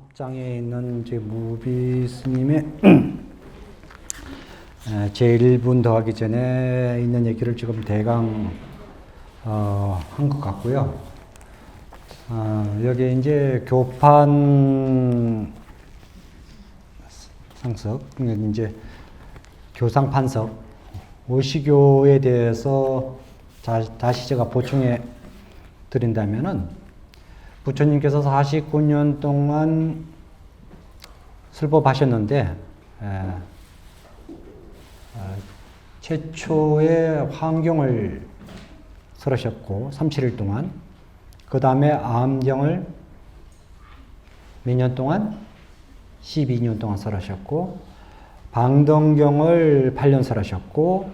앞장에 있는 제 무비 스님의 제 1분 더 하기 전에 있는 얘기를 지금 대강 한 것 같고요. 여기 이제 교판 상석, 이제 교상 판석, 오시교에 대해서 다시 제가 보충해 드린다면은 부처님께서 49년 동안 설법하셨는데 최초의 화엄경을 설하셨고 37일 동안, 그 다음에 아엄경을 몇 년 동안? 12년 동안 설하셨고, 방등경을 8년 설하셨고,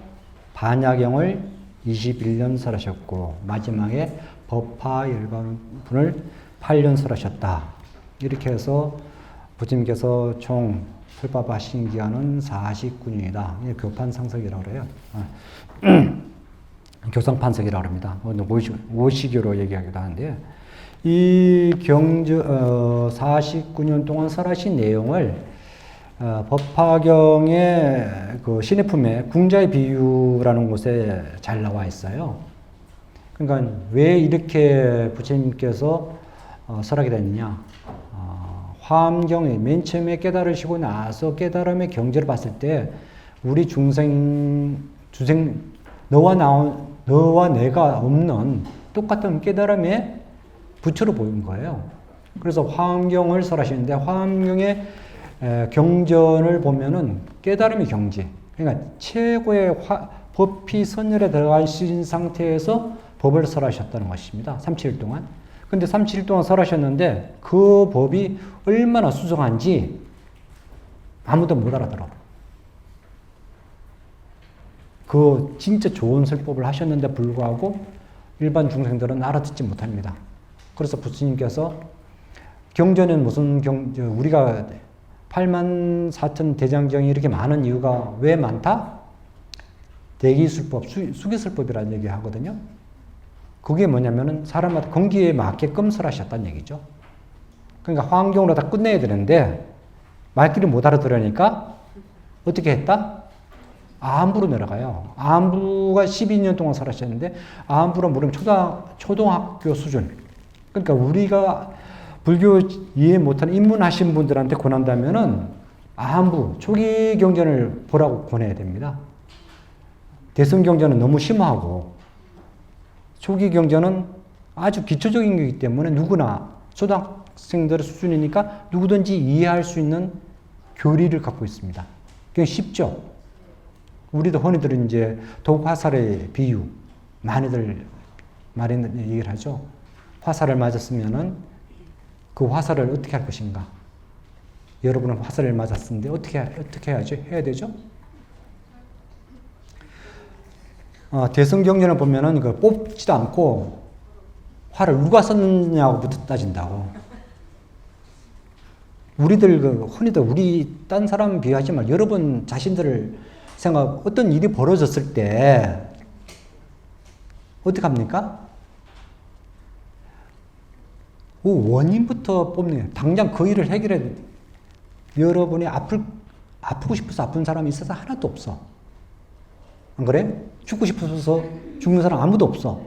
반야경을 21년 설하셨고, 마지막에 법화 열반분을 8년 설하셨다. 이렇게 해서 부처님께서 총 설법하신 기간은 49년이다. 이게 교판상석이라고 그래요. 교상판석이라고 합니다. 오시교로 얘기하기도 하는데, 이 49년 동안 설하신 내용을 법화경의 그 신의품의 궁자의 비유라는 곳에 잘 나와 있어요. 그러니까 왜 이렇게 부처님께서 설하게 됐느냐? 화엄경에 맨 처음에 깨달으시고 나서 깨달음의 경지를 봤을 때 우리 너와 내가 없는 똑같은 깨달음의 부처로 보인 거예요. 그래서 화엄경을 설하시는데 화엄경의 경전을 보면은 깨달음의 경지, 그러니까 최고의 법이 선열에 들어가신 상태에서 법을 설하셨다는 것입니다. 37일 동안. 근데 37일 동안 설하셨는데 그 법이 얼마나 수정한지 아무도 못 알아들어. 그 진짜 좋은 설법을 하셨는데 불구하고 일반 중생들은 알아듣지 못합니다. 그래서 부처님께서 경전은 우리가 84,000 대장경이 이렇게 많은 이유가 왜 많다? 대기술법, 수기술법이라는 얘기 하거든요. 그게 뭐냐면은 사람마다 건기에 맞게끔 설하셨다는 얘기죠. 그러니까 화엄경으로 다 끝내야 되는데 말귀를 못 알아들으니까 어떻게 했다? 아함부로 내려가요. 아함부가 12년 동안 설하셨는데 아함부로 모르면 초등학교 수준. 그러니까 우리가 불교 이해 못하는 입문하신 분들한테 권한다면은 아함부, 초기 경전을 보라고 권해야 됩니다. 대승 경전은 너무 심하고 초기 경전은 아주 기초적인 거기 때문에 누구나 초등학생들의 수준이니까 누구든지 이해할 수 있는 교리를 갖고 있습니다. 그게 쉽죠. 우리도 흔히들 이제 독화살의 비유 많이들 얘기를 하죠. 화살을 맞았으면은 그 화살을 어떻게 할 것인가? 여러분은 화살을 맞았는데 어떻게 해야 되죠? 대승경전을 보면은 그 뽑지도 않고 화를 누가 썼느냐고부터 따진다고. 우리들 흔히들 우리 딴 사람 비하하지 말고 여러분 자신들을 어떤 일이 벌어졌을 때 어떻게 합니까? 원인부터 뽑는 거예요. 당장 그 일을 해결해. 여러분이 아프고 싶어서 아픈 사람이 있어서 하나도 없어. 안 그래? 죽고 싶어서 죽는 사람 아무도 없어.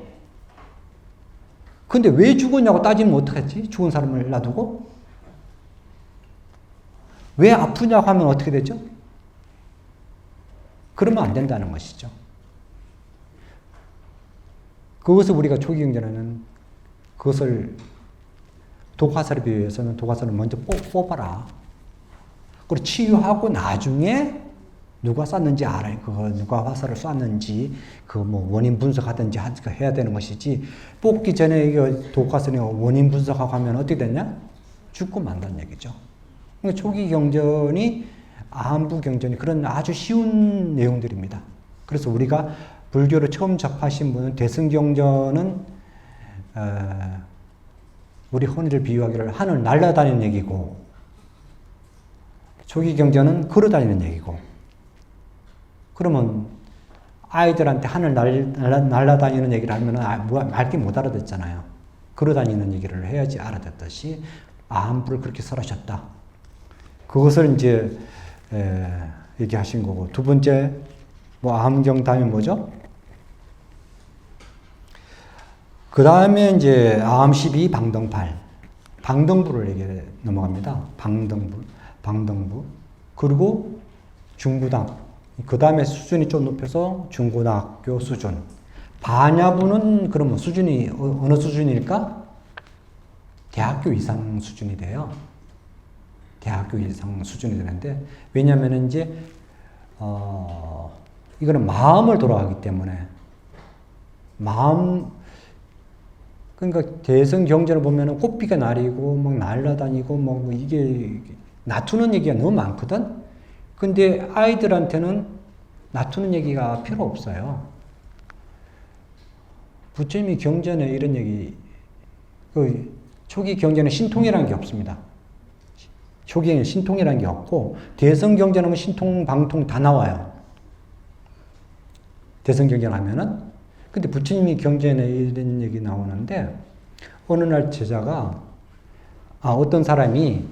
근데 왜 죽었냐고 따지면 어떡하지? 죽은 사람을 놔두고? 왜 아프냐고 하면 어떻게 되죠? 그러면 안 된다는 것이죠. 그것을 우리가 초기 경전에는 그것을 독화살에 비해서는 독화살을 먼저 뽑아라. 그리고 치유하고 나중에 누가 쐈는지 알아요. 누가 화살을 쐈는지, 원인 분석하든지 해야 되는 것이지, 뽑기 전에 이거 독화살이 원인 분석하고 하면 어떻게 되냐? 죽고 만다는 얘기죠. 그러니까 초기 경전이, 아함부 경전이 그런 아주 쉬운 내용들입니다. 그래서 우리가 불교를 처음 접하신 분은 대승경전은, 우리 혼의를 비유하기를 하늘 날아다니는 얘기고, 초기 경전은 걸어다니는 얘기고, 그러면 아이들한테 하늘 날아다니는 얘기를 하면 말귀 못 알아듣잖아요. 걸어다니는 얘기를 해야지 알아듣듯이 암부를 그렇게 설하셨다. 그것을 이제 얘기하신 거고, 두 번째 뭐 암경 다음에 뭐죠? 그 다음에 이제 암12 방등팔, 방등부를 얘기해 넘어갑니다. 방등부. 그리고 중고등. 그 다음에 수준이 좀 높여서 중고등학교 수준. 반야부는 그러면 수준이 어느 수준일까? 대학교 이상 수준이 돼요. 대학교 이상 수준이 되는데, 왜냐하면 이제 이거는 마음을 돌아가기 때문에 그러니까 대성 경전을 보면은 꽃비가 날이고 막 날아다니고 뭐 이게 놔두는 얘기가 너무 많거든. 근데 아이들한테는 놔두는 얘기가 필요 없어요. 부처님이 경전에 이런 얘기, 그 초기 경전에 신통이라는 게 없습니다. 초기에는 신통이라는 게 없고, 대성 경전하면 신통, 방통 다 나와요. 대성 경전 하면은. 근데 부처님이 경전에 이런 얘기 나오는데, 어느 날 제자가, 어떤 사람이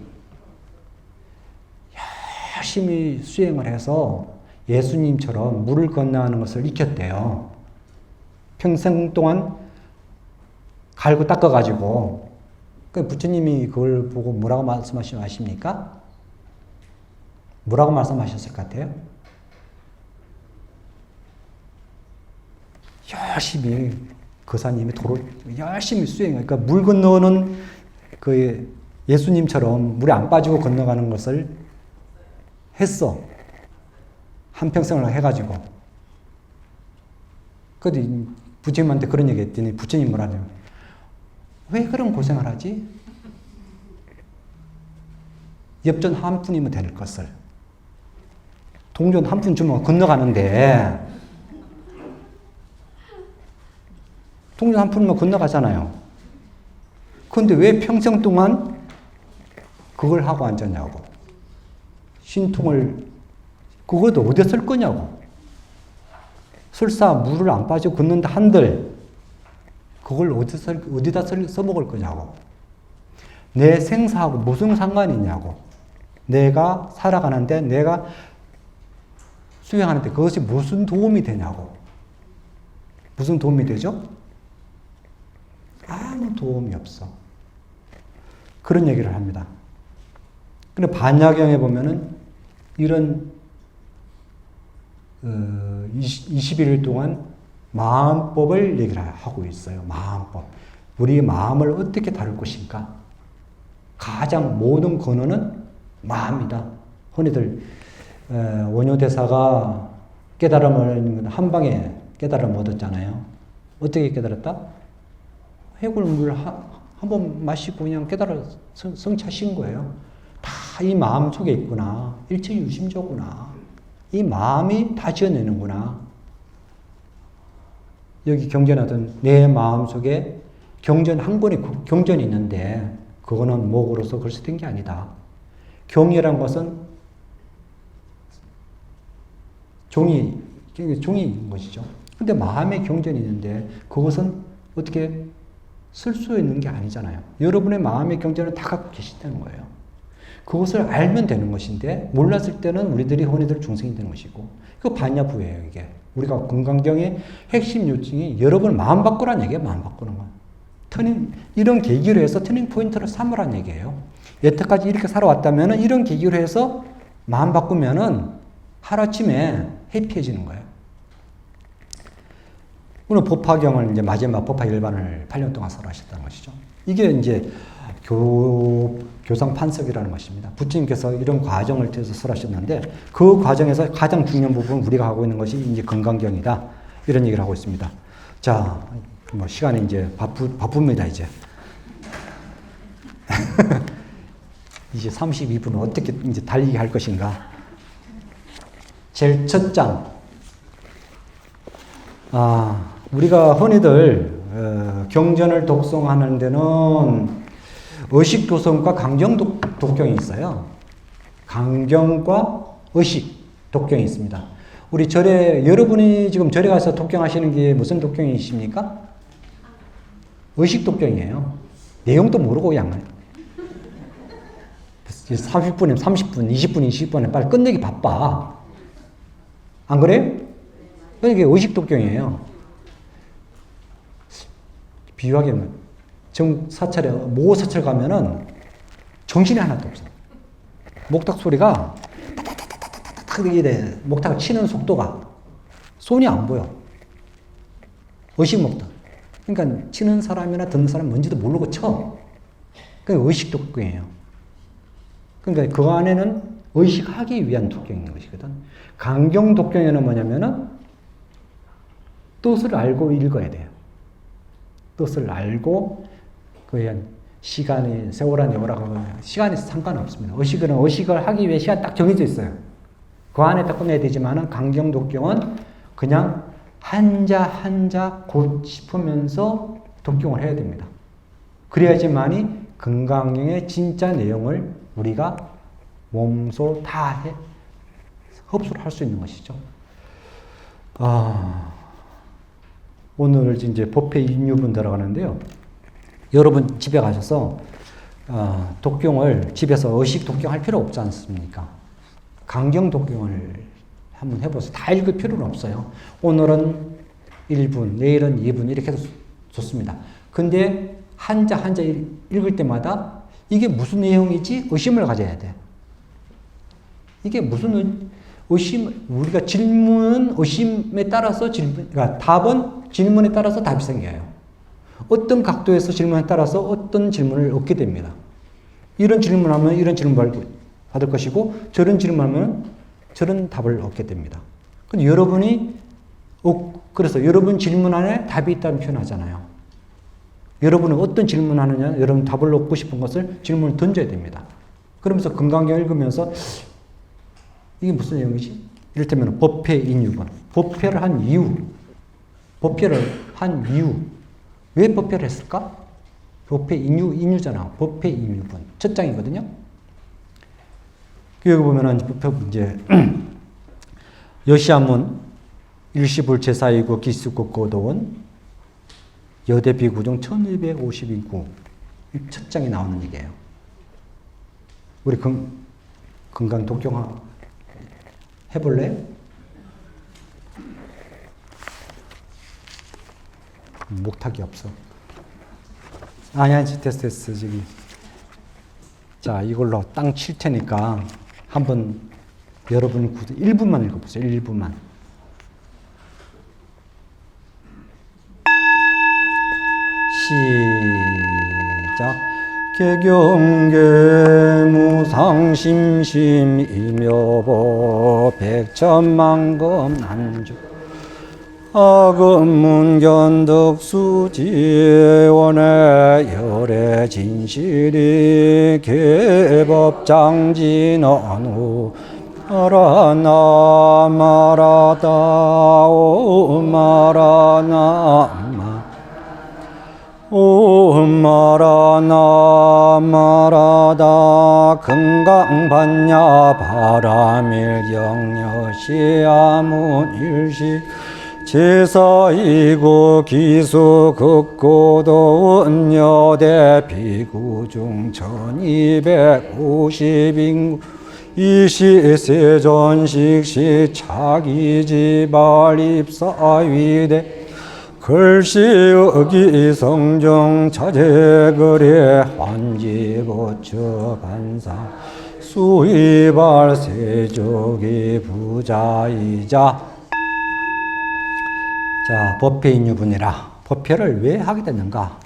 열심히 수행을 해서 예수님처럼 물을 건너가는 것을 익혔대요. 평생 동안 갈고 닦아가지고. 그 부처님이 그걸 보고 뭐라고 말씀하십니까? 뭐라고 말씀하셨을 것 같아요? 열심히 거사님이 도로 열심히 수행, 그러니까 물 건너는 그 예수님처럼 물에 안 빠지고 건너가는 것을 했어. 한평생을 해가지고. 근데 부처님한테 그런 얘기 했더니 부처님 뭐라냐면, 왜 그런 고생을 하지? 엽전 한 푼이면 될 것을. 동전 한 푼 주면 건너가는데, 동전 한 푼이면 건너가잖아요. 그런데 왜 평생 동안 그걸 하고 앉았냐고. 신통을, 그것도 어디에 쓸 거냐고. 설사 물을 안 빠지고 걷는다 한들, 그걸 어디다 써먹을 거냐고. 내 생사하고 무슨 상관이 있냐고. 내가 살아가는데, 내가 수행하는데 그것이 무슨 도움이 되냐고. 무슨 도움이 되죠? 아무 도움이 없어. 그런 얘기를 합니다. 근데 반야경에 보면은 이런 21일 동안 마음법을 얘기를 하고 있어요. 마음법. 우리의 마음을 어떻게 다룰 것인가? 가장 모든 근원은 마음이다. 흔히들 원효대사가 깨달음을 한 방에 깨달음을 얻었잖아요. 어떻게 깨달았다? 해골물 한 번 마시고 그냥 깨달아 성취하신 거예요. 다 이 마음 속에 있구나. 일체유심조구나. 이 마음이 다 지어내는구나. 여기 경전하던 내 마음 속에 경전 한 권의 경전이 있는데, 그거는 목으로서 글쎄 된 게 아니다. 경이란 것은 종이인 것이죠. 근데 마음의 경전이 있는데, 그것은 어떻게 쓸 수 있는 게 아니잖아요. 여러분의 마음의 경전을 다 갖고 계신다는 거예요. 그것을 알면 되는 것인데, 몰랐을 때는 우리들이 혼이들 중생이 되는 것이고, 그 반야부예요, 이게. 우리가 건강경의 핵심 요청이 여러분 마음 바꾸라는 얘기예요. 마음 바꾸는 건. 이런 계기로 해서 터닝 포인트를 삼으라는 얘기예요. 여태까지 이렇게 살아왔다면 이런 계기로 해서 마음 바꾸면은 하루아침에 해피해지는 거예요. 오늘 법화경을 이제 마지막 법화 일반을 8년 동안 설하셨다는 것이죠. 이게 이제 교상 판석이라는 것입니다. 부처님께서 이런 과정을 통해서 설하셨는데, 그 과정에서 가장 중요한 부분 우리가 하고 있는 것이 이제 건강경이다. 이런 얘기를 하고 있습니다. 자, 뭐 시간이 이제 바쁩니다, 이제. 이제 32분은 어떻게 이제 달리기 할 것인가. 제일 첫 장. 우리가 흔히들 경전을 독송하는 데는 의식 도성과 강경 독경이 있어요. 강경과 의식 독경이 있습니다. 우리 절에, 여러분이 지금 절에 가서 독경하시는 게 무슨 독경이십니까? 의식 독경이에요. 내용도 모르고 그냥 30분이면 30분, 20분, 20분에 빨리 끝내기 바빠. 안 그래요? 이게 의식독경이에요. 비유하게 하면, 정사찰에, 모사찰 가면은 정신이 하나도 없어. 목탁 소리가 탁탁탁탁탁 이래, 목탁을 치는 속도가 손이 안 보여. 의식목탁. 그러니까 치는 사람이나 듣는 사람 뭔지도 모르고 쳐. 그게 의식독경이에요. 그러니까 그 안에는 의식하기 위한 독경인 것이거든. 강경독경에는 뭐냐면은 뜻을 알고 읽어야 돼요. 뜻을 알고 그 시간이 세월 안에 오라고 시간이 상관없습니다. 의식을 하기 위해 시간 딱 정해져 있어요. 그 안에 딱 끝내야 되지만은 강경독경은 그냥 한자 한자 곧 짚으면서 독경을 해야 됩니다. 그래야지만이 금강경의 진짜 내용을 우리가 몸소 다 흡수를 할 수 있는 것이죠. 오늘 이제 법회 인유분 들어가는데요. 여러분 집에 가셔서 독경을 집에서 의식 독경할 필요 없지 않습니까? 강경 독경을 한번 해보세요. 다 읽을 필요는 없어요. 오늘은 1분, 내일은 2분 이렇게 해도 좋습니다. 근데 한자 한자 읽을 때마다 이게 무슨 내용이지? 의심을 가져야 돼. 이게 무슨 우리가 질문은 의심에 따라서 그러니까 답은 질문에 따라서 답이 생겨요. 어떤 각도에서 질문에 따라서 어떤 질문을 얻게 됩니다. 이런 질문하면 이런 질문을 받을 것이고, 저런 질문하면 저런 답을 얻게 됩니다. 근데 그래서 여러분 질문 안에 답이 있다는 표현하잖아요. 여러분은 어떤 질문하느냐, 여러분 답을 얻고 싶은 것을 질문을 던져야 됩니다. 그러면서 금강경 읽으면서 이게 무슨 내용이지? 이를테면 법회 인유분. 법회를 한 이유. 왜 법회를 했을까? 법회 인유잖아. 법회 인유분. 첫 장이거든요. 여기 보면은 이제 여시아문 일시불 제사이고 기수국 고도원 여대비구 중 1252구 첫 장에 나오는 얘기예요. 우리 금강 독경 해볼래? 목탁이 없어. 아니야, 됐어. 저기. 자, 이걸로 땅 칠 테니까 한번 여러분이 1분만 읽어보세요. 1분만. 시작. 개경계무상심심이묘보 백천만금 난주 아금문견덕수지원의 열애진실이 개법장진언후 마라나 마라다오 마라나 마라나 마라다 금강반야 바라밀경여시아문일시 제사이고 기수 극고도 은여대 비구중 1250인구 이시세전식시 차기지발입사위대 글씨의기 성정 차제거래 환지고처 반사 수이발 세족이 부자이자. 자, 법회 인유분이라. 법회를 왜 하게 됐는가?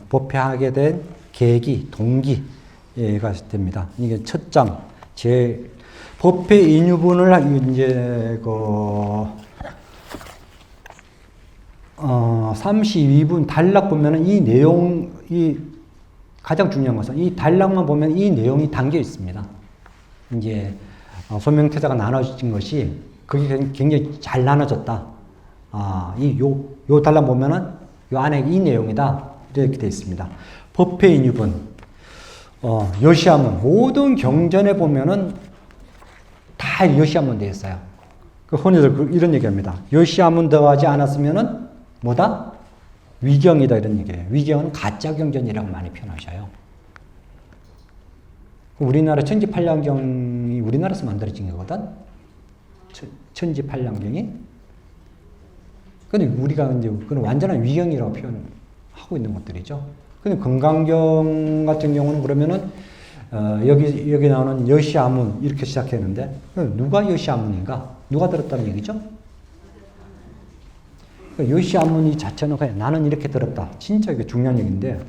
법회하게 된 계기, 동기가 됩니다. 이게 첫 장, 법회 인유분을 이제 32분 단락 보면은 이 가장 중요한 것은 이 단락만 보면 이 내용이 담겨 있습니다. 이제 소명태자가 나눠진 것이 그게 굉장히 잘 나눠졌다. 요 단락 보면은 요 안에 이 내용이다. 이렇게 되어 있습니다. 법회 인유분, 여시아문, 모든 경전에 보면은 다 여시아문 되어 있어요. 그 흔히들 이런 얘기합니다. 여시아문 더하지 않았으면은 뭐다? 위경이다 이런 얘기예요. 위경은 가짜 경전이라고 많이 표현하셔요. 우리나라 천지팔량경이 우리나라에서 만들어진 거거든. 천지팔량경이. 근데 우리가 이제 그건 완전한 위경이라고 표현하고 있는 것들이죠. 근데 금강경 같은 경우는 그러면은 여기 나오는 여시아문 이렇게 시작했는데 누가 여시아문인가? 누가 들었다는 얘기죠? 여시아문이 자체는 그냥 나는 이렇게 들었다. 진짜 이게 중요한 얘기인데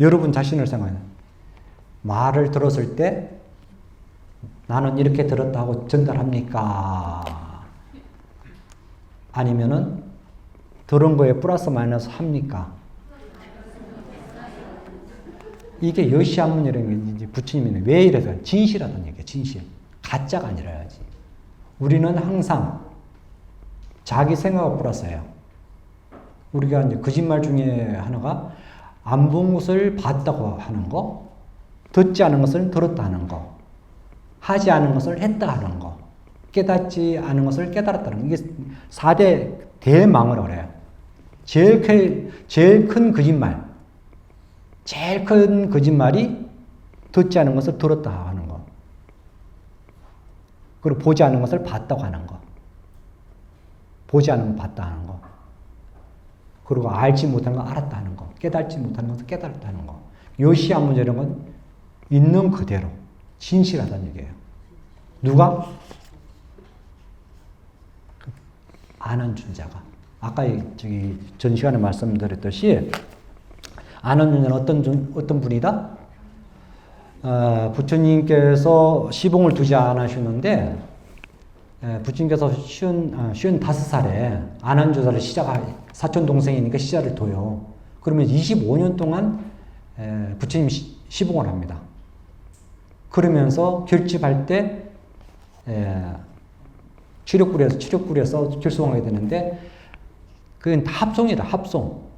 여러분 자신을 생각해. 말을 들었을 때 나는 이렇게 들었다 하고 전달합니까? 아니면은 들은 거에 플러스 마이너스 합니까? 이게 여시아문이라는 게 부처님이 왜 이래서 진실하다는 얘기예요. 진실. 가짜가 아니라야지. 우리는 항상 자기 생각을 플러스예요. 우리가 이제 거짓말 중에 하나가 안 본 것을 봤다고 하는 거, 듣지 않은 것을 들었다 하는 거, 하지 않은 것을 했다 하는 거, 깨닫지 않은 것을 깨달았다는 거. 이게 4대 대망을 그래요. 제일 큰 거짓말. 제일 큰 거짓말이 듣지 않은 것을 들었다 하는 거. 그리고 보지 않은 것을 봤다고 하는 거. 보지 않은 걸 봤다 하는 거. 그리고 알지 못한 걸 알았다 하는 거. 깨달지 못한 것을 깨달았다 하는 거. 요시아문이라는 건 있는 그대로 진실하다는 얘기예요. 누가? 아는 존재가. 아까 전 시간에 말씀드렸듯이 아는 존재는 어떤 분이다? 부처님께서 시봉을 두지 않으셨는데 부처님께서 55살에 아난조사를 사촌 동생이니까 시자를 둬요. 그러면 25년 동안 부처님 시봉을 합니다. 그러면서 결집할 때 치력구리에서 결성하게 되는데 그건 다 합송이다. 합송.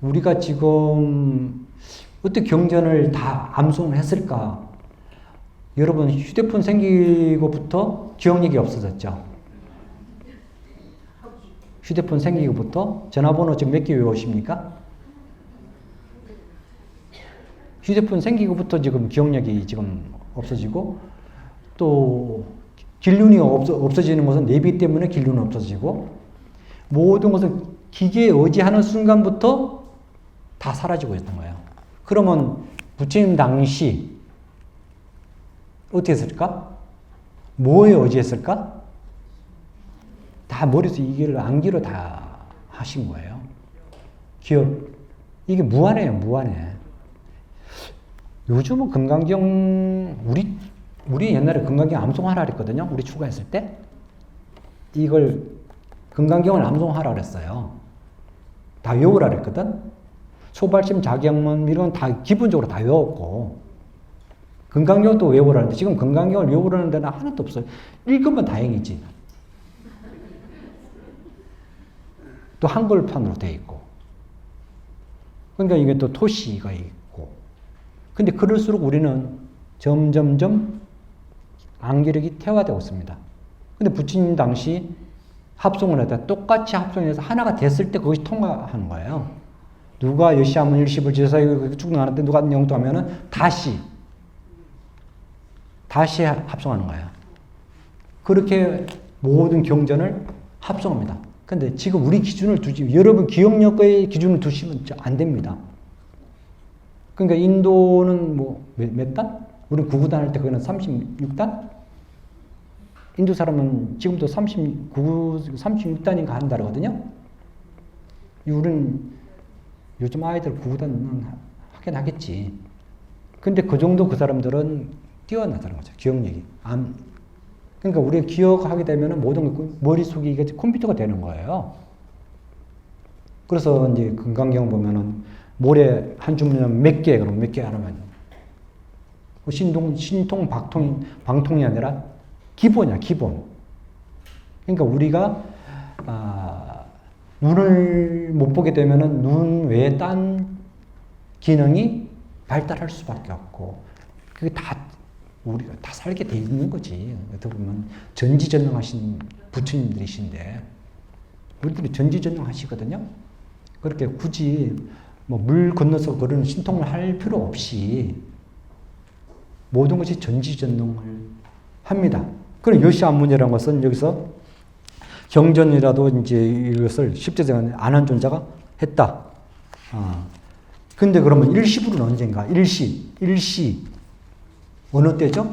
우리가 지금 어떻게 경전을 다 암송을 했을까? 여러분 휴대폰 생기고부터 기억력이 없어졌죠. 휴대폰 생기고부터 전화번호 지금 몇 개 외우십니까? 휴대폰 생기고부터 지금 기억력이 지금 없어지고 또 길눈이 없어지는 것은 내비 때문에 길눈은 없어지고 모든 것은 기계에 의지하는 순간부터 다 사라지고 있던 거예요. 그러면 부처님 당시 어떻게 했을까? 뭐에 의지했을까? 다 머릿속에 이게 암기로 다 하신 거예요. 기억. 이게 무한해요, 무한해. 요즘은 금강경, 우리 옛날에 금강경 암송하라 그랬거든요. 우리 출가했을 때. 이걸, 금강경을 암송하라 그랬어요. 다 외우라 그랬거든. 소발심, 자기양문, 이런 다 기본적으로 다 외웠고. 금강경도 외우라는데, 지금 금강경을 외우라는 데는 하나도 없어요. 읽으면 다행이지. 또 한글판으로 되어 있고. 그러니까 이게 또 토시가 있고. 근데 그럴수록 우리는 점점점 암기력이 퇴화되고 있습니다. 근데 부처님 당시 합송을 했다. 똑같이 합송해서 하나가 됐을 때 그것이 통과하는 거예요. 누가 여시아문 일십을 지사에 쭉 나왔는데 누가 영도하면은 다시 합송하는 거예요. 그렇게 모든 경전을 합송합니다. 근데 지금 우리 기준을 두지, 여러분 기억력의 기준을 두시면 안 됩니다. 그러니까 인도는 몇 단? 우리 9구단 할 때 그거는 36단? 인도 사람은 지금도 36단인가 한다거든요? 우리는 요즘 아이들 9구단은 하긴 하겠지. 근데 그 정도 그 사람들은 뛰어나다는 거죠. 기억력이. 그러니까 우리가 기억하게 되면 모든 게 머릿속이 이게 컴퓨터가 되는 거예요. 그래서 이제 금강경 보면은 모래 한 주면 몇 개, 그럼 몇 개 하면 신통, 방통이 아니라 기본이야, 기본. 그러니까 우리가, 눈을 못 보게 되면은 눈 외에 딴 기능이 발달할 수밖에 없고, 그게 우리가 다 살게 돼 있는 거지. 어떻게 보면 전지전능하신 부처님들이신데, 우리들이 전지전능하시거든요. 그렇게 굳이 뭐 물 건너서 그런 신통을 할 필요 없이 모든 것이 전지전능을 합니다. 그럼 요시안문이라는 것은 여기서 경전이라도 이제 이것을 십제자가 안 한 존재가 했다. 근데 그러면 일시불은 언젠가? 일시. 어느 때죠?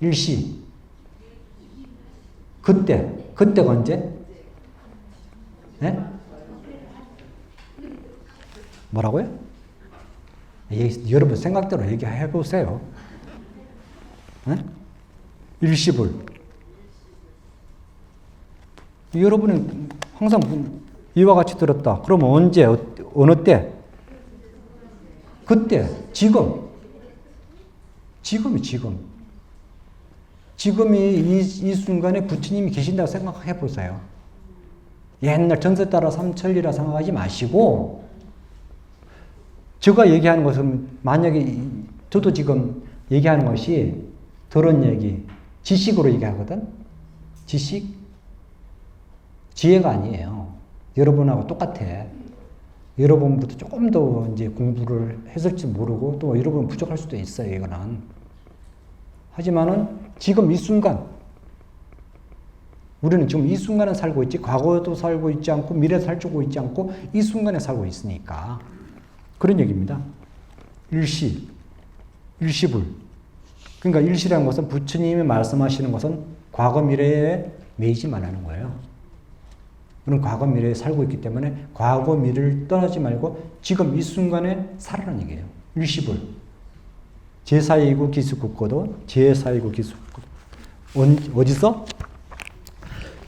일시. 그때가 언제? 네? 뭐라고요? 여러분 생각대로 얘기해 보세요. 네? 일시불. 여러분은 항상 이와 같이 들었다. 그러면 언제, 어느 때? 그때, 지금. 지금이 이 순간에 부처님이 계신다고 생각해 보세요. 옛날 전세 따라 삼천리라 생각하지 마시고, 제가 얘기하는 것은 만약에 저도 지금 얘기하는 것이 들은 얘기, 지식으로 얘기하거든? 지식? 지혜가 아니에요. 여러분하고 똑같아. 여러분보다 조금 더 이제 공부를 했을지 모르고 또 여러분 부족할 수도 있어요, 이거는. 하지만은 지금 이 순간, 우리는 지금 이 순간에 살고 있지, 과거도 살고 있지 않고, 미래 살고 있지 않고, 이 순간에 살고 있으니까. 그런 얘기입니다. 일시불. 그러니까 일시라는 것은 부처님이 말씀하시는 것은 과거, 미래에 매이지 말라는 거예요. 우리는 과거, 미래에 살고 있기 때문에 과거, 미래를 떠나지 말고 지금 이 순간에 살아라는 얘기예요. 일시불. 제사이고 기수국고도, 제사이고 기수국고도. 어디서?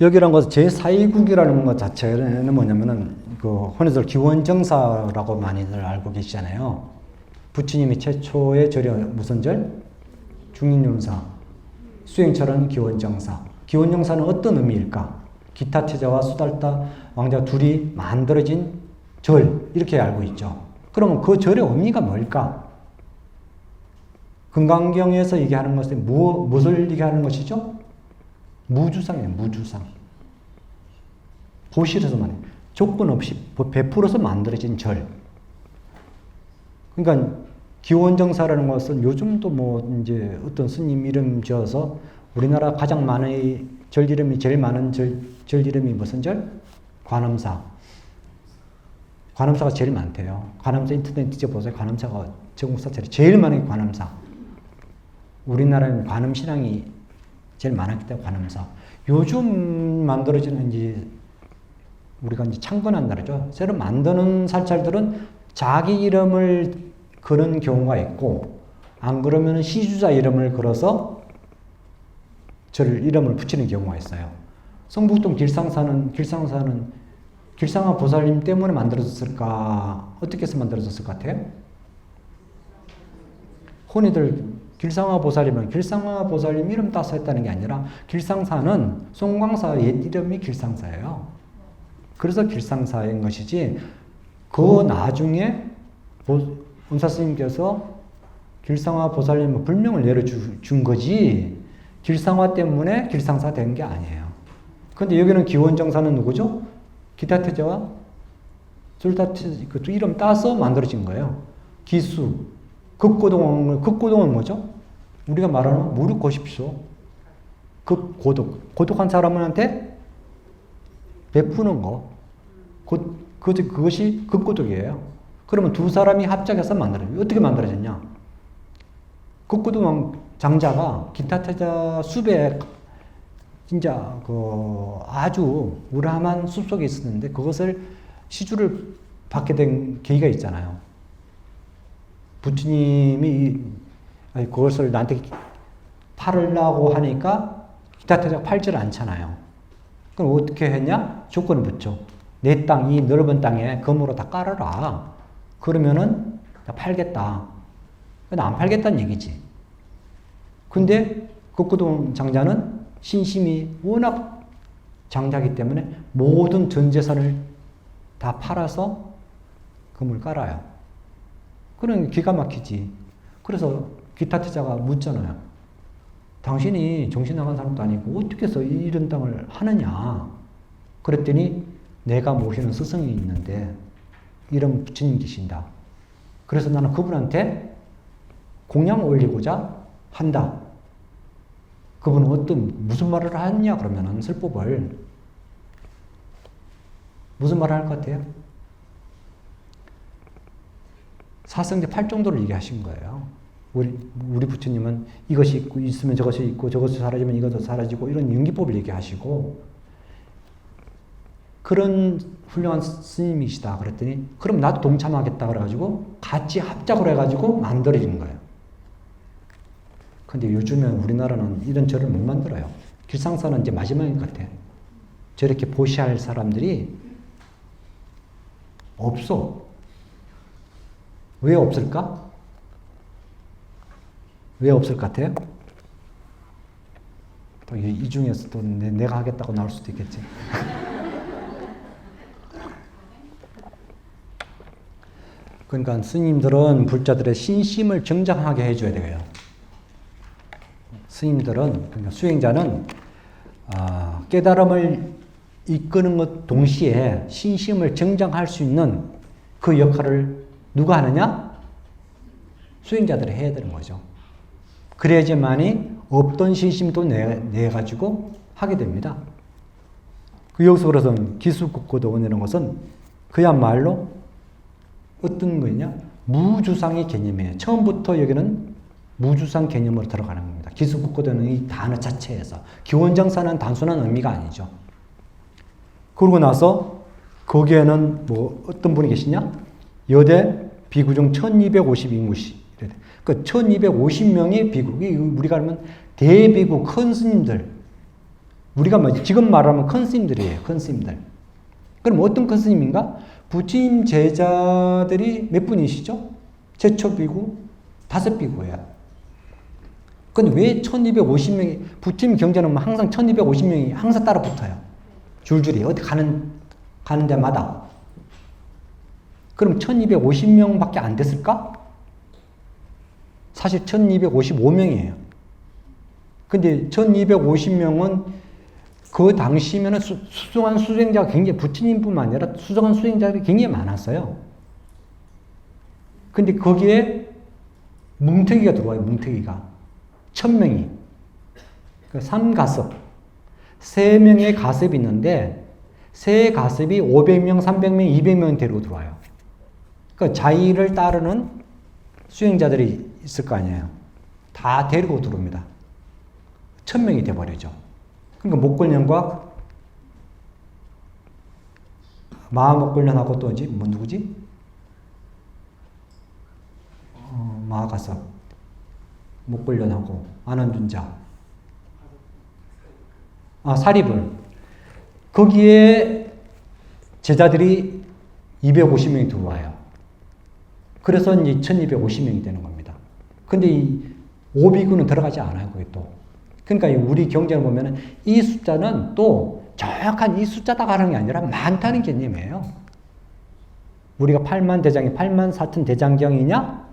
여기란 것은 제4위국이라는 것 자체는 뭐냐면은 그 혼해설 기원정사라고 많이들 알고 계시잖아요. 부처님이 최초의 절이 무슨 절? 중인용사. 수행철은 기원정사. 기원정사는 어떤 의미일까? 기타태자와 수달타 왕자 둘이 만들어진 절 이렇게 알고 있죠. 그러면 그 절의 의미가 뭘까? 금강경에서 얘기하는 것은 무엇을 얘기하는 것이죠? 무주상이에요. 무주상. 보실에서 말해요. 조건 없이 베풀어서 만들어진 절. 그러니까 기원정사라는 것은 요즘도 뭐 이제 어떤 스님 이름 지어서 우리나라 가장 많은 절 이름이 제일 많은 절 이름이 무슨 절? 관음사. 관음사가 제일 많대요. 관음사 인터넷 뒤져보세요. 관음사가 전국사찰이 제일 많은 게 관음사. 우리나라는 관음신앙이 제일 많았기 때문에 관음사. 요즘 만들어지는 이제 우리가 이제 창건한 나라죠. 새로 만드는 사찰들은 자기 이름을 거는 경우가 있고, 안 그러면 시주자 이름을 걸어서 절 이름을 붙이는 경우가 있어요. 성북동 길상사는 길상아 보살님 때문에 만들어졌을까? 어떻게 해서 만들어졌을 것 같아요? 혼이들 길상아 보살님은 길상아 보살님 이름 따서 했다는 게 아니라 길상사는 송광사 옛 이름이 길상사예요. 그래서 길상사인 것이지 그 나중에 은사스님께서 길상아 보살님은 불명을 내려준 거지 길상화 때문에 길상사 된 게 아니에요. 그런데 여기는 기원정사는 누구죠? 기타태자와 술타태 그 이름 따서 만들어진 거예요. 기수, 극고동은 뭐죠? 우리가 말하는 무릎 고십시오. 고독한 사람한테 베푸는 거. 그것이 극고독이에요. 그러면 두 사람이 합작해서 만들어요. 어떻게 만들어졌냐? 극고동 장자가 기타태자 숲에 진짜 그 아주 우람한 숲속에 있었는데 그것을 시주를 받게 된 계기가 있잖아요. 부처님이 그것을 나한테 팔으려고 하니까 기타태자가 팔지를 않잖아요. 그럼 어떻게 했냐? 조건을 붙여. 내 땅, 이 넓은 땅에 금으로 다 깔아라. 그러면은 나 팔겠다. 근데 안 팔겠다는 얘기지. 근데 극구동 장자는 신심이 워낙 장자이기 때문에 모든 전 재산을 다 팔아서 금을 깔아요. 그럼 기가 막히지. 그래서 기타태자가 묻잖아요. 당신이 정신 나간 사람도 아니고 어떻게 해서 이런 땅을 하느냐. 그랬더니 내가 모시는 스승이 있는데 이런 부처님 계신다. 그래서 나는 그분한테 공양 올리고자 한다. 그분은 무슨 말을 하냐 그러면은 설법을 무슨 말을 할 것 같아요? 사성제 8정도를 얘기하신 거예요. 우리 부처님은 이것이 있고 있으면 저것이 있고 저것이 사라지면 이것도 사라지고 이런 연기법을 얘기하시고 그런 훌륭한 스님이시다 그랬더니 그럼 나도 동참하겠다 그래가지고 같이 합작을 해가지고 만들어지는 거예요. 근데 요즘에 우리나라는 이런 절을 못 만들어요. 길상사는 이제 마지막인 것 같아요. 저렇게 보시할 사람들이 없어. 왜 없을까? 왜 없을 것 같아요? 또 이 중에서 또 내가 하겠다고 나올 수도 있겠지. 그러니까 스님들은 불자들의 신심을 정장하게 해줘야 돼요. 스님들은, 그러니까 수행자는 깨달음을 이끄는 것 동시에 신심을 정장할 수 있는 그 역할을 누가 하느냐? 수행자들이 해야 되는 거죠. 그래야지만이 없던 신심도 내가지고 하게 됩니다. 여기서 그래서 기수국고도원이라는 것은 그야말로 어떤 거냐? 무주상의 개념이에요. 처음부터 여기는 무주상 개념으로 들어가는 겁니다. 기수국고도는 이 단어 자체에서 기원정사는 단순한 의미가 아니죠. 그러고 나서 거기에는 뭐 어떤 분이 계시냐? 여대 비구 중 1250인구시. 그 1250명의 비구이 우리가 알면 대비구 큰 스님들. 우리가 뭐 지금 말하면 큰 스님들이에요. 큰 스님들. 그럼 어떤 큰 스님인가? 부처님 제자들이 몇 분이시죠? 제초비구 5비구예요. 근데 왜 1250명이, 부처님 경전은 항상 1250명이 항상 따라 붙어요. 줄줄이. 어디 가는 데마다. 그럼 1250명밖에 안 됐을까? 사실 1255명이에요. 근데 1250명은 그 당시면은 수정한 수행자가 굉장히, 부처님뿐만 아니라 수정한 수행자들이 굉장히 많았어요. 근데 거기에 뭉태기가 들어와요, 뭉태기가. 1000명이. 그 3가섭. 3명의 가섭이 있는데, 세 가섭이 500명, 300명, 200명 데리고 들어와요. 그러니까 자의를 따르는 수행자들이 있을 거 아니에요. 다 데리고 들어옵니다. 1000명이 돼버리죠. 그러니까 목걸련과 마하목걸련하고 또 누구지? 마하가섭, 목걸련하고 아난둔자, 사리불. 거기에 제자들이 250명이 들어와요. 그래서 이제 1250명이 되는 겁니다. 근데 이 오비구는 들어가지 않아요, 거기 또. 그러니까 우리 경전을 보면은 이 숫자는 또 정확한 이 숫자다 하는 게 아니라 많다는 개념이에요. 우리가 8만 대장이 8만 사천 대장경이냐?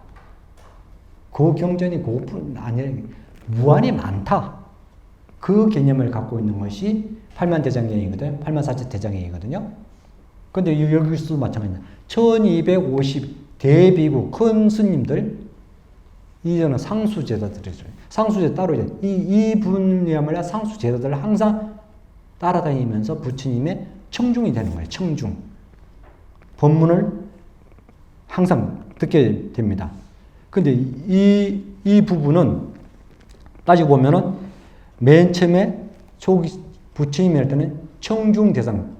그 경전이 그뿐 아니라 무한히 많다. 그 개념을 갖고 있는 것이 8만 대장경이거든요. 8만 사천 대장경이거든요. 근데 여기서도 마찬가지입니다. 1250 대비구 큰 스님들, 이제는 상수제자들이죠. 상수제자 따로 이제 이분이야말로 상수제자들을 항상 따라다니면서 부처님의 청중이 되는 거예요. 청중. 법문을 항상 듣게 됩니다. 근데 이 부분은 따지고 보면은 맨 처음에 초기 부처님이 할 때는 청중 대상.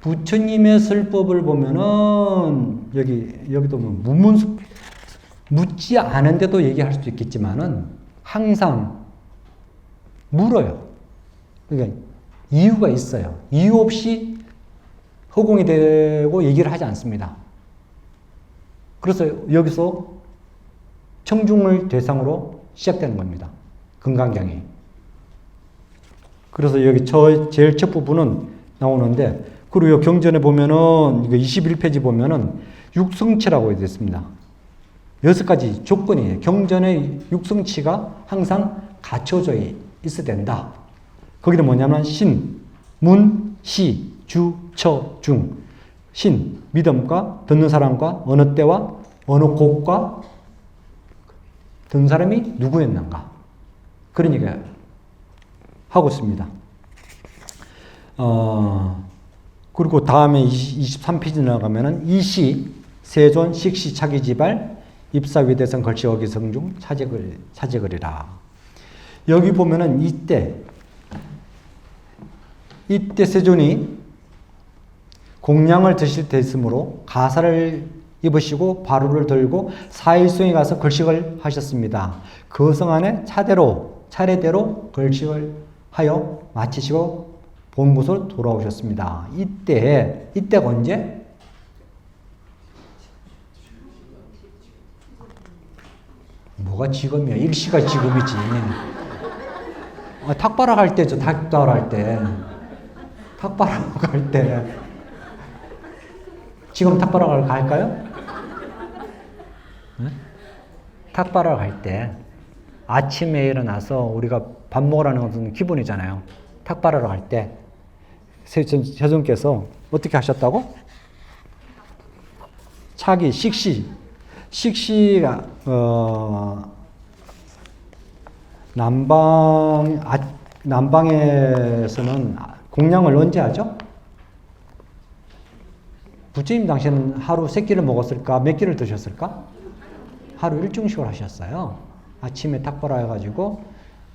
부처님의 설법을 보면은 여기도 뭐 무문수 묻지 않은데도 얘기할 수도 있겠지만은 항상 물어요. 그러니까 이유가 있어요. 이유 없이 허공이 되고 얘기를 하지 않습니다. 그래서 여기서 청중을 대상으로 시작되는 겁니다. 금강경이. 그래서 여기 제일 첫 부분은 나오는데, 그리고 경전에 보면은 이거 21페이지 보면은 육성치라고 되어 있습니다. 6가지 조건이에요. 경전의 육성치가 항상 갖춰져 있어야 된다. 거기는 뭐냐면 신, 문, 시, 주, 처, 중. 신, 믿음과 듣는 사람과 어느 때와 어느 곳과 듣는 사람이 누구였는가. 그런 얘기 하고 있습니다. 그리고 다음에 23페이지 나가면은 이시, 세존, 식시, 차기지발, 입사, 위대성, 걸시, 어기성중, 차제글이라. 여기 보면은 이때 세존이 공양을 드실 때 있으므로 가사를 입으시고 바루를 들고 사일송에 가서 걸식을 하셨습니다. 그 성 안에 차례대로 걸식을 하여 마치시고 본 곳으로 돌아오셨습니다. 이때가 언제? 뭐가 지금이야? 일시가 지금이지. 탁발아 갈 때죠. 탁발아 할 때. 탁발아 갈 때. 지금 탁발아 갈까요? 네? 탁발아 갈 때. 아침에 일어나서 우리가 밥 먹으라는 것은 기본이잖아요. 탁발하러 갈 때 세존께서 어떻게 하셨다고? 차기, 식시가 남방에서는 공양을 언제 하죠? 부처님 당시에는 하루 3끼를 먹었을까? 몇 끼를 드셨을까? 하루 일중식을 하셨어요. 아침에 탁발아 해가지고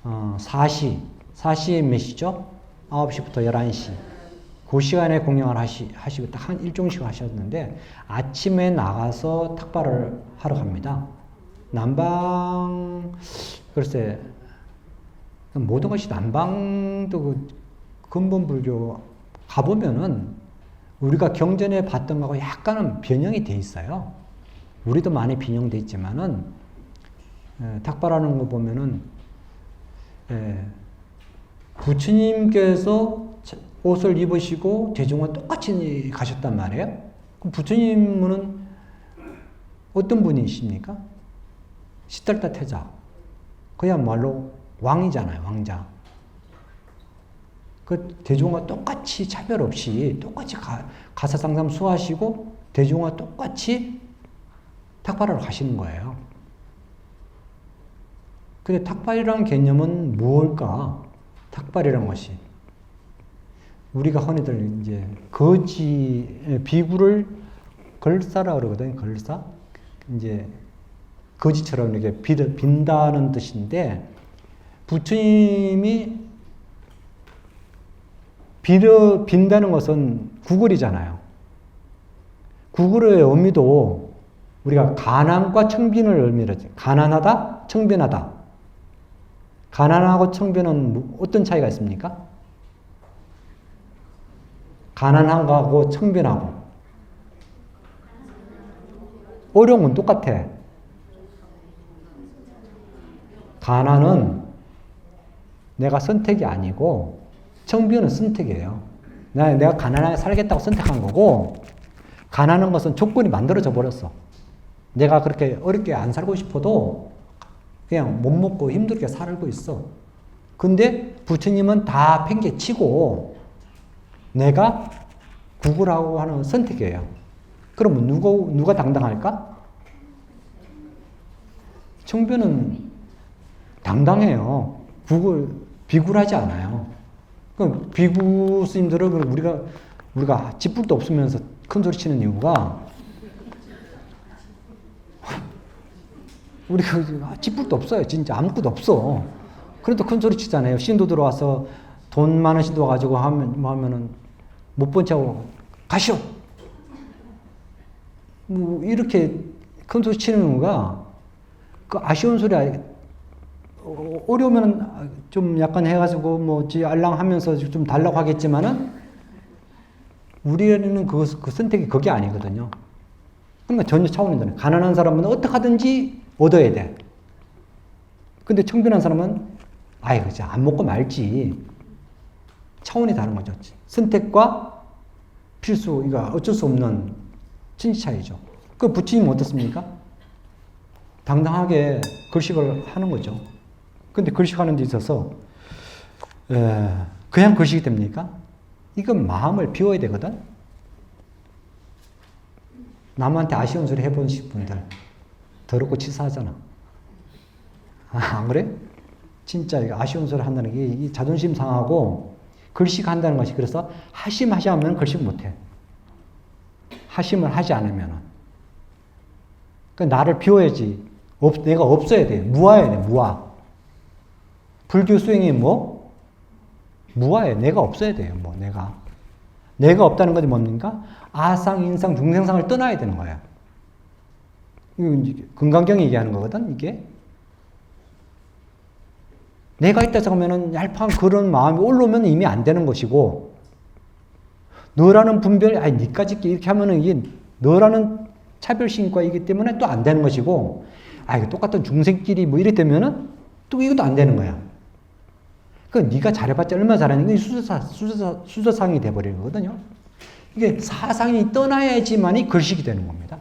4시에 몇 시죠? 9시부터 11시. 그 시간에 공양을 하시고 딱 한 일종씩 하셨는데 아침에 나가서 탁발을 하러 갑니다. 남방, 글쎄, 모든 것이 남방도 그 근본불교 가보면은 우리가 경전에 봤던 거하고 약간은 변형이 돼 있어요. 우리도 많이 변형돼 있지만은 탁발하는 거 보면은 부처님께서 옷을 입으시고 대중과 똑같이 가셨단 말이에요. 그럼 부처님은 어떤 분이십니까? 시달타 태자. 그야말로 왕이잖아요, 왕자. 그 대중과 똑같이 차별 없이 똑같이 가사상담 수하시고 대중과 똑같이 탁발하러 가시는 거예요. 근데 탁발이라는 개념은 무엇일까? 탁발이라는 것이 우리가 흔히들 이제 비구를 걸사라 그러거든요. 걸사. 이제 거지처럼 이렇게 빈다는 뜻인데 부처님이 빈다는 것은 구글이잖아요. 구글의 의미도 우리가 가난과 청빈을 의미로 하죠. 가난하다, 청빈하다. 가난하고 청빈은 어떤 차이가 있습니까? 가난한 거하고 청빈하고 어려운 건 똑같아. 가난은 내가 선택이 아니고 청빈은 선택이에요. 내가 가난하게 살겠다고 선택한 거고 가난한 것은 조건이 만들어져 버렸어. 내가 그렇게 어렵게 안 살고 싶어도 그냥 못 먹고 힘들게 살고 있어. 근데 부처님은 다 팽개치고 내가 구구라고 하는 선택이에요. 그러면 누가 당당할까? 청변은 당당해요. 비굴하지 않아요. 그럼 비구 스님들은 우리가 찌뿔도 없으면서 큰 소리 치는 이유가 우리가 찌뿔도 없어요. 진짜 아무것도 없어. 그래도 큰 소리 치잖아요. 신도 들어와서 돈 많은 신도 와가지고 하면은 못 본 척하고 가시오. 뭐 이렇게 큰 소리 치는 이유가 그 아쉬운 소리 어려우면 좀 약간 해가지고 뭐지 알랑하면서 좀 달라고 하겠지만은 우리는 그 선택이 그게 아니거든요. 그러니까 전혀 차원이 다르네. 가난한 사람은 어떻게 하든지 얻어야 돼. 근데 청빈한 사람은 아이 그지 안 먹고 말지. 차원이 다른 거죠. 선택과 필수 이거 어쩔 수 없는 진지 차이죠. 그 부처님은 어떻습니까? 당당하게 글식을 하는 거죠. 근데 글식하는 데 있어서 그냥 글식이 됩니까? 이건 마음을 비워야 되거든. 남한테 아쉬운 소리 해보신 분들 더럽고 치사하잖아. 안 그래? 진짜 이거 아쉬운 소리 한다는 게 이 자존심 상하고 글씨가 한다는 것이 그래서 하면 글씨 못해. 하심을 하지 않으면. 그러니까 나를 비워야지. 내가 없어야 돼. 무아야 돼. 무아. 불교 수행이 뭐? 무아예요. 내가 없어야 돼요. 뭐 내가 없다는 것이 뭡니까? 아상, 인상, 중생상을 떠나야 되는 거예요. 이거 이제 금강경이 얘기하는 거거든. 이게 내가 있다 생각하면은 얄팍한 그런 마음이 올라오면 이미 안 되는 것이고, 너라는 분별, 니까지 이렇게 하면은 이게 너라는 차별신과이기 때문에 또 안 되는 것이고, 이거 똑같은 중생끼리 뭐 이래 되면은 또 이것도 안 되는 거야. 네가 잘해봤자 얼마나 잘하는 게 수저상이 돼버리는 거거든요. 이게 사상이 떠나야지만이 글식이 되는 겁니다.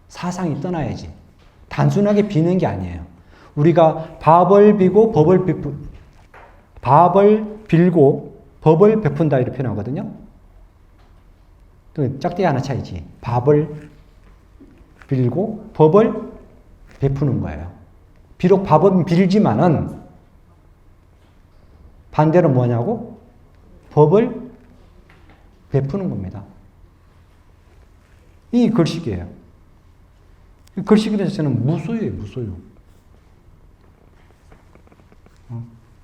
사상이 떠나야지. 단순하게 비는 게 아니에요. 우리가 밥을 빌고 법을 베푼다 이렇게 표현하거든요. 짝대기 하나 차이지. 밥을 빌고 법을 베푸는 거예요. 비록 밥은 빌지만은 반대로 뭐냐고? 법을 베푸는 겁니다. 이 글식이에요. 글식에 대해서는 무소유예요, 무소유.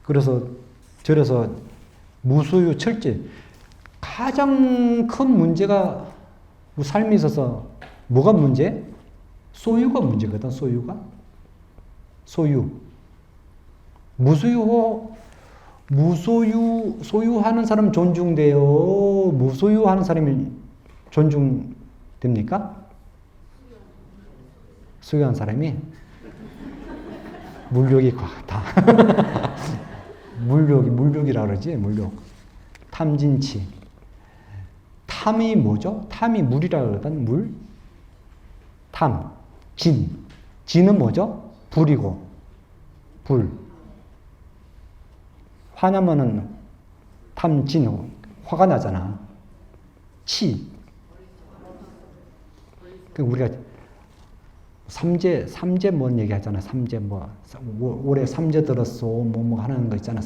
그래서 절에서 무소유 철제. 가장 큰 문제가 삶에 있어서 뭐가 문제? 소유가 문제거든, 소유가. 소유하는 사람 존중돼요? 무소유하는 사람이 존중됩니까? 소유한 사람이? 물욕이 과하다. 물욕이라 그러지, 물욕. 탐진치. 탐이 뭐죠? 탐이 물이라 그러거든, 물. 탐. 진은 뭐죠? 불이고. 불. 화나면은 탐진, 화가 나잖아. 치. 우리가 삼재 뭔 얘기 하잖아. 삼재 올해 삼재 들었어. 하는 거 있잖아.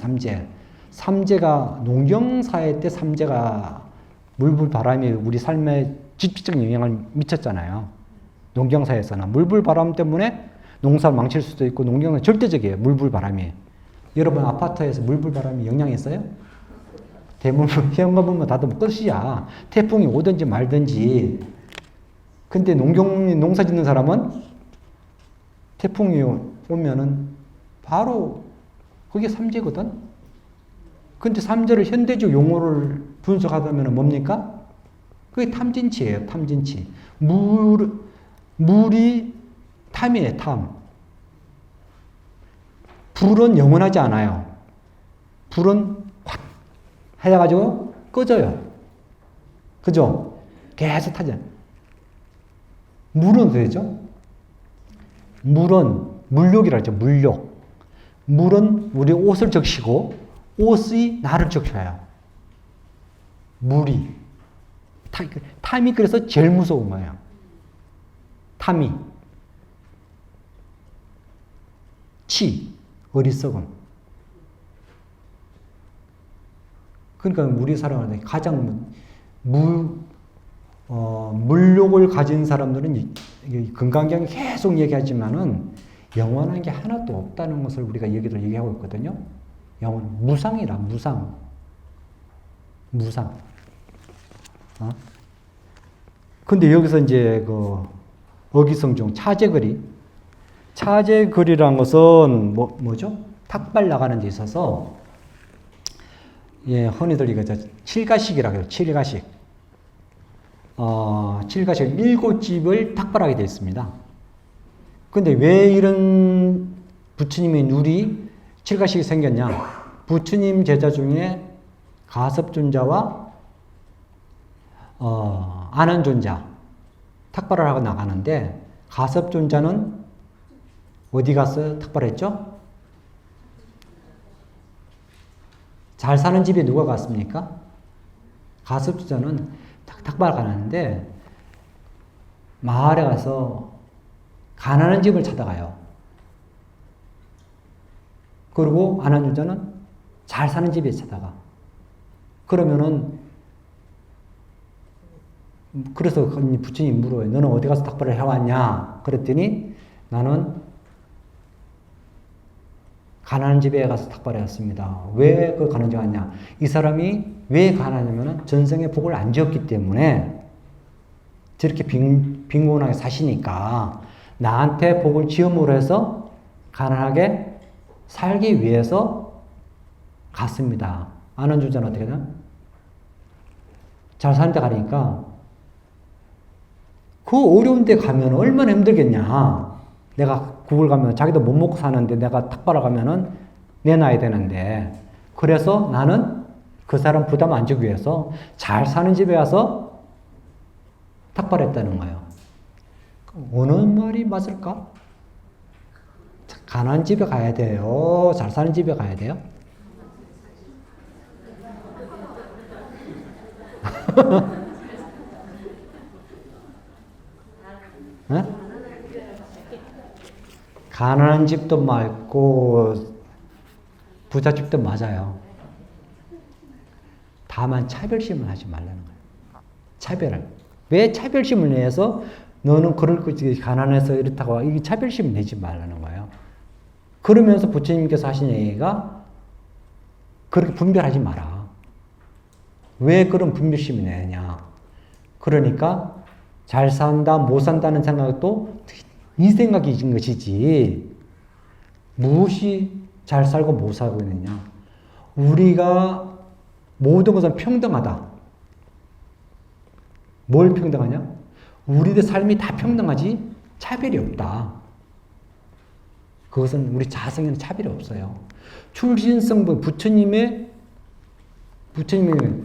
삼재가 농경사회 때 삼재가 물불바람이 우리 삶에 직접적인 영향을 미쳤잖아요. 농경사회에서는. 물불바람 때문에 농사를 망칠 수도 있고 농경은 절대적이에요. 물불바람이. 여러분 아파트에서 물불바람이 영향이 있어요? 대부분 현관문만 닫으면 끝이야. 태풍이 오든지 말든지. 근데 농사 짓는 사람은 태풍이 오면은 바로 그게 삼재거든. 근데 삼재를 현대적 용어를 분석하다면 뭡니까? 그게 탐진치예요. 탐진치. 물이 탐이에요. 탐. 불은 영원하지 않아요. 불은 확 해가지고 꺼져요. 그죠? 계속 타죠. 물은 되죠? 물은 물욕이라 하죠. 물욕. 물은 우리 옷을 적시고 옷이 나를 적셔요. 물이. 탐이 그래서 제일 무서운 거예요. 탐이. 치. 어리석음. 그러니까 우리 사람한테 가장 물욕을 가진 사람들은 금강경이 계속 얘기하지만은 영원한 게 하나도 없다는 것을 우리가 얘기하고 있거든요. 무상이라, 무상. 근데 여기서 이제 어기성중, 차제거리라는 것은 뭐죠? 탁발 나가는 데 있어서 흔히들 이거 칠가식이라고 해요. 칠가식. 칠가식 7집을 탁발하게 되어 있습니다. 근데 왜 이런 부처님의 누리 칠가식이 생겼냐? 부처님 제자 중에 가섭존자와 아난존자 탁발을 하고 나가는데 가섭존자는 어디 가서 탁발했죠? 잘 사는 집에 누가 갔습니까? 가섭존자는 탁발 가는데 마을에 가서 가난한 집을 찾아가요. 그리고 안한주자는 잘 사는 집에 찾아가. 그러면은 그래서 부처님이 물어요. 너는 어디 가서 탁발을 해왔냐? 그랬더니 나는 가난한 집에 가서 탁발을 했습니다. 왜 그 가난한 집에 갔냐? 이 사람이 왜 가난하냐면은 전생에 복을 안 지었기 때문에 저렇게 빈곤하게 사시니까 나한테 복을 지음으로 해서 가난하게 살기 위해서 갔습니다. 안한주자는 어떻게 되나? 잘 사는 데 가니까 그 어려운 데 가면 얼마나 힘들겠냐. 내가 국을 가면 자기도 못 먹고 사는데 내가 탁발을 가면은 내놔야 되는데. 그래서 나는 그 사람 부담 안 주기 위해서 잘 사는 집에 가서 탁발했다는 거예요. 어느 말이 맞을까? 가난한 집에 가야 돼요? 잘 사는 집에 가야 돼요? 네? 가난한 집도 맞고 부잣집도 맞아요. 다만 차별심을 하지 말라는 거예요. 차별을. 왜 차별심을 내서 너는 그럴 거지 가난해서 이렇다고 이게 차별심을 내지 말라는 거예요. 그러면서 부처님께서 하신 얘기가 그렇게 분별하지 마라. 왜 그런 분별심이 내냐. 그러니까 잘 산다 못 산다는 생각도 네 생각이 있는 것이지 무엇이 잘 살고 못 살고 있느냐. 우리가 모든 것은 평등하다. 뭘 평등하냐? 우리의 삶이 다 평등하지 차별이 없다. 그것은 우리 자성에는 차별이 없어요. 출신성분 부처님이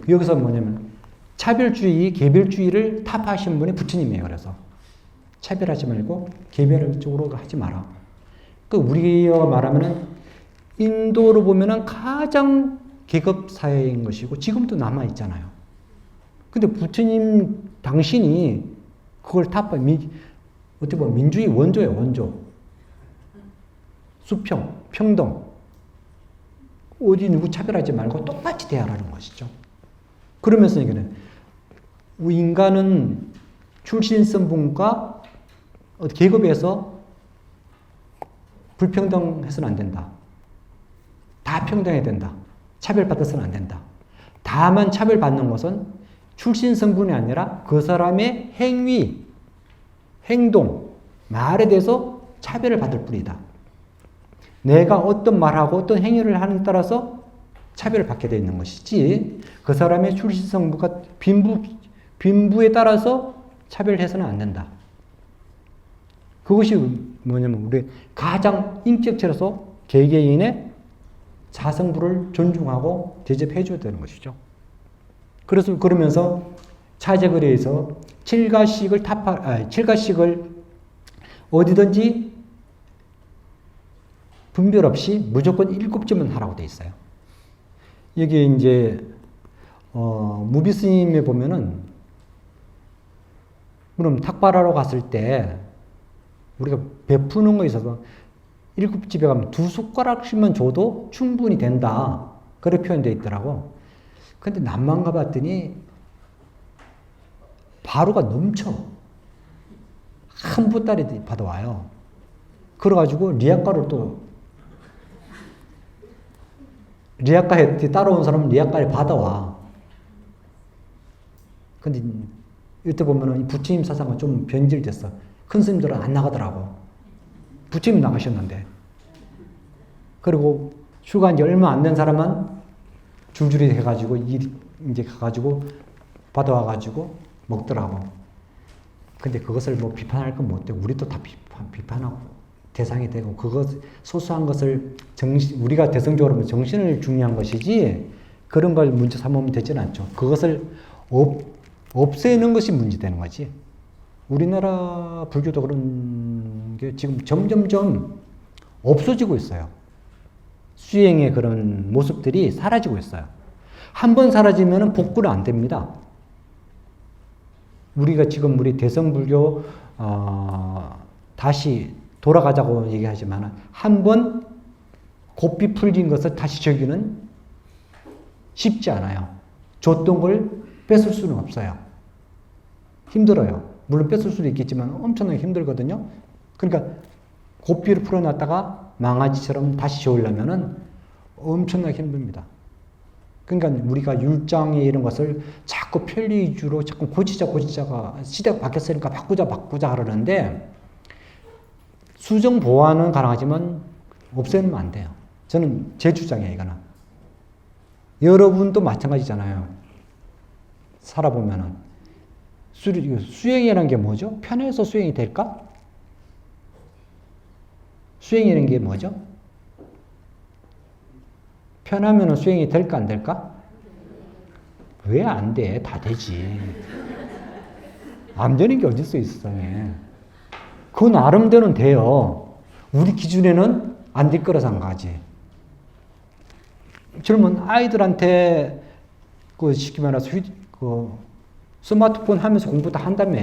여기서 뭐냐면 차별주의, 개별주의를 타파하신 분이 부처님이에요. 그래서 차별하지 말고 개별 쪽으로 하지 마라. 그 우리가 말하면은 인도로 보면은 가장 계급 사회인 것이고 지금도 남아 있잖아요. 근데 부처님 당신이 그걸 타파 어떻게 보면 민주주의 원조예요. 원조. 수평, 평등. 어디 누구 차별하지 말고 똑같이 대하라는 것이죠. 그러면서 이거는 인간은 출신성분과 계급에서 불평등해서는 안 된다. 다 평등해야 된다. 차별받아서는 안 된다. 다만 차별받는 것은 출신성분이 아니라 그 사람의 행위, 행동, 말에 대해서 차별을 받을 뿐이다. 내가 어떤 말하고 어떤 행위를 하는 데 따라서 차별을 받게 되어 있는 것이지 그 사람의 출신성분과 빈부에 따라서 차별해서는 안 된다. 그것이 뭐냐면 우리 가장 인격체로서 개개인의 자성부를 존중하고 대접해 줘야 되는 것이죠. 그래서 그러면서 차제거리에서 칠가식을 어디든지 분별 없이 무조건 7점은 하라고 돼 있어요. 여기 이제 무비스님에 보면은 그럼 탁발하러 갔을 때 우리가 베푸는 거에 있어서 7집에 가면 2숟가락씩만 줘도 충분히 된다. 그렇게 표현되어 있더라고. 근데 남만 가봤더니 바로가 넘쳐. 한 보따리 받아와요. 그래가지고 리아카에 따라온 사람은 리아카에 받아와. 근데 이때 보면은 부처님 사상은 좀 변질됐어. 큰 스님들은 안 나가더라고. 부처님 나가셨는데. 그리고 휴가 이제 얼마 안 된 사람은 줄줄이 해가지고 이제 가가지고 받아와가지고 먹더라고. 근데 그것을 뭐 비판할 건 못 돼. 우리도 다 비판하고 대상이 되고 그것 소소한 것을 우리가 대성적으로 보면 정신을 중요한 것이지 그런 걸 문제 삼으면 되지는 않죠. 그것을 없애는 것이 문제되는 거지. 우리나라 불교도 그런 게 지금 점점점 없어지고 있어요. 수행의 그런 모습들이 사라지고 있어요. 한 번 사라지면 복구는 안 됩니다. 우리가 지금 우리 대성불교 다시 돌아가자고 얘기하지만 한 번 고삐 풀린 것을 다시 저기는 쉽지 않아요. 줬던 걸 뺏을 수는 없어요. 힘들어요. 물론 뺏을 수도 있겠지만 엄청나게 힘들거든요. 그러니까 고삐를 풀어놨다가 망아지처럼 다시 줘오려면은 엄청나게 힘듭니다. 그러니까 우리가 율장에 이런 것을 자꾸 편리 위주로 자꾸 고치자가 시대가 바뀌었으니까 바꾸자 그러는데 수정 보완은 가능하지만 없애면 안 돼요. 저는 제 주장이에요, 이거는. 여러분도 마찬가지잖아요. 살아보면은. 수행이라는 게 뭐죠? 편해서 수행이 될까? 수행이라는 게 뭐죠? 편하면 수행이 될까, 안 될까? 왜 안 돼? 다 되지. 안 되는 게 어딨어, 이 세상에. 그 나름대로는 돼요. 우리 기준에는 안 될 거라 생각하지. 젊은 아이들한테 쉽게 말해서 스마트폰 하면서 공부 다 한다며.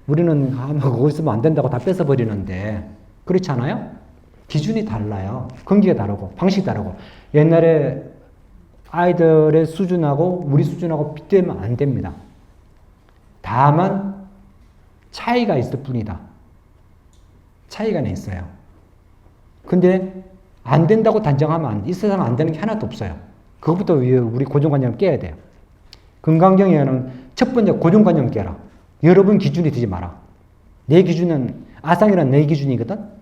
우리는 그거 있으면 안 된다고 다 뺏어버리는데 그렇지 않아요? 기준이 달라요. 근기가 다르고 방식이 다르고. 옛날에 아이들의 수준하고 우리 수준하고 비교하면 안 됩니다. 다만 차이가 있을 뿐이다. 차이가 있어요. 근데 안 된다고 단정하면 안 돼. 이 세상에 안 되는 게 하나도 없어요. 그것부터 우리 고정관념을 깨야 돼요. 금강경에는 첫 번째 고정관념을 깨라. 여러분 기준이 되지 마라. 내 기준은 아상이란 내 기준이거든.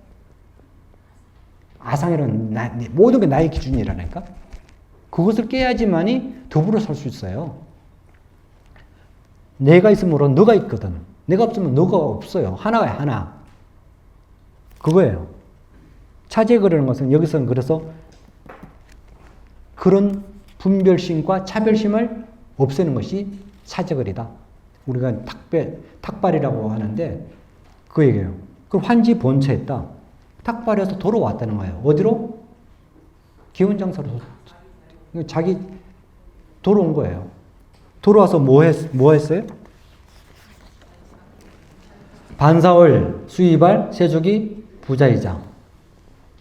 아상이란 모든 게 나의 기준이라니까. 그것을 깨야지만이 더불어 살 수 있어요. 내가 있으므로 너가 있거든. 내가 없으면 너가 없어요. 하나가 하나. 그거예요. 차제거라는 것은 여기서는 그래서 그런 분별심과 차별심을 없애는 것이 차제거리다. 우리가 탁발이라고 하는데 그 얘기예요. 그럼 환지 본처했다. 탁발에서 돌아왔다는 거예요. 어디로? 기원장사로. 자기 돌아온 거예요. 돌아와서 뭐 했어요? 반사월, 수이발, 세족이 부자이자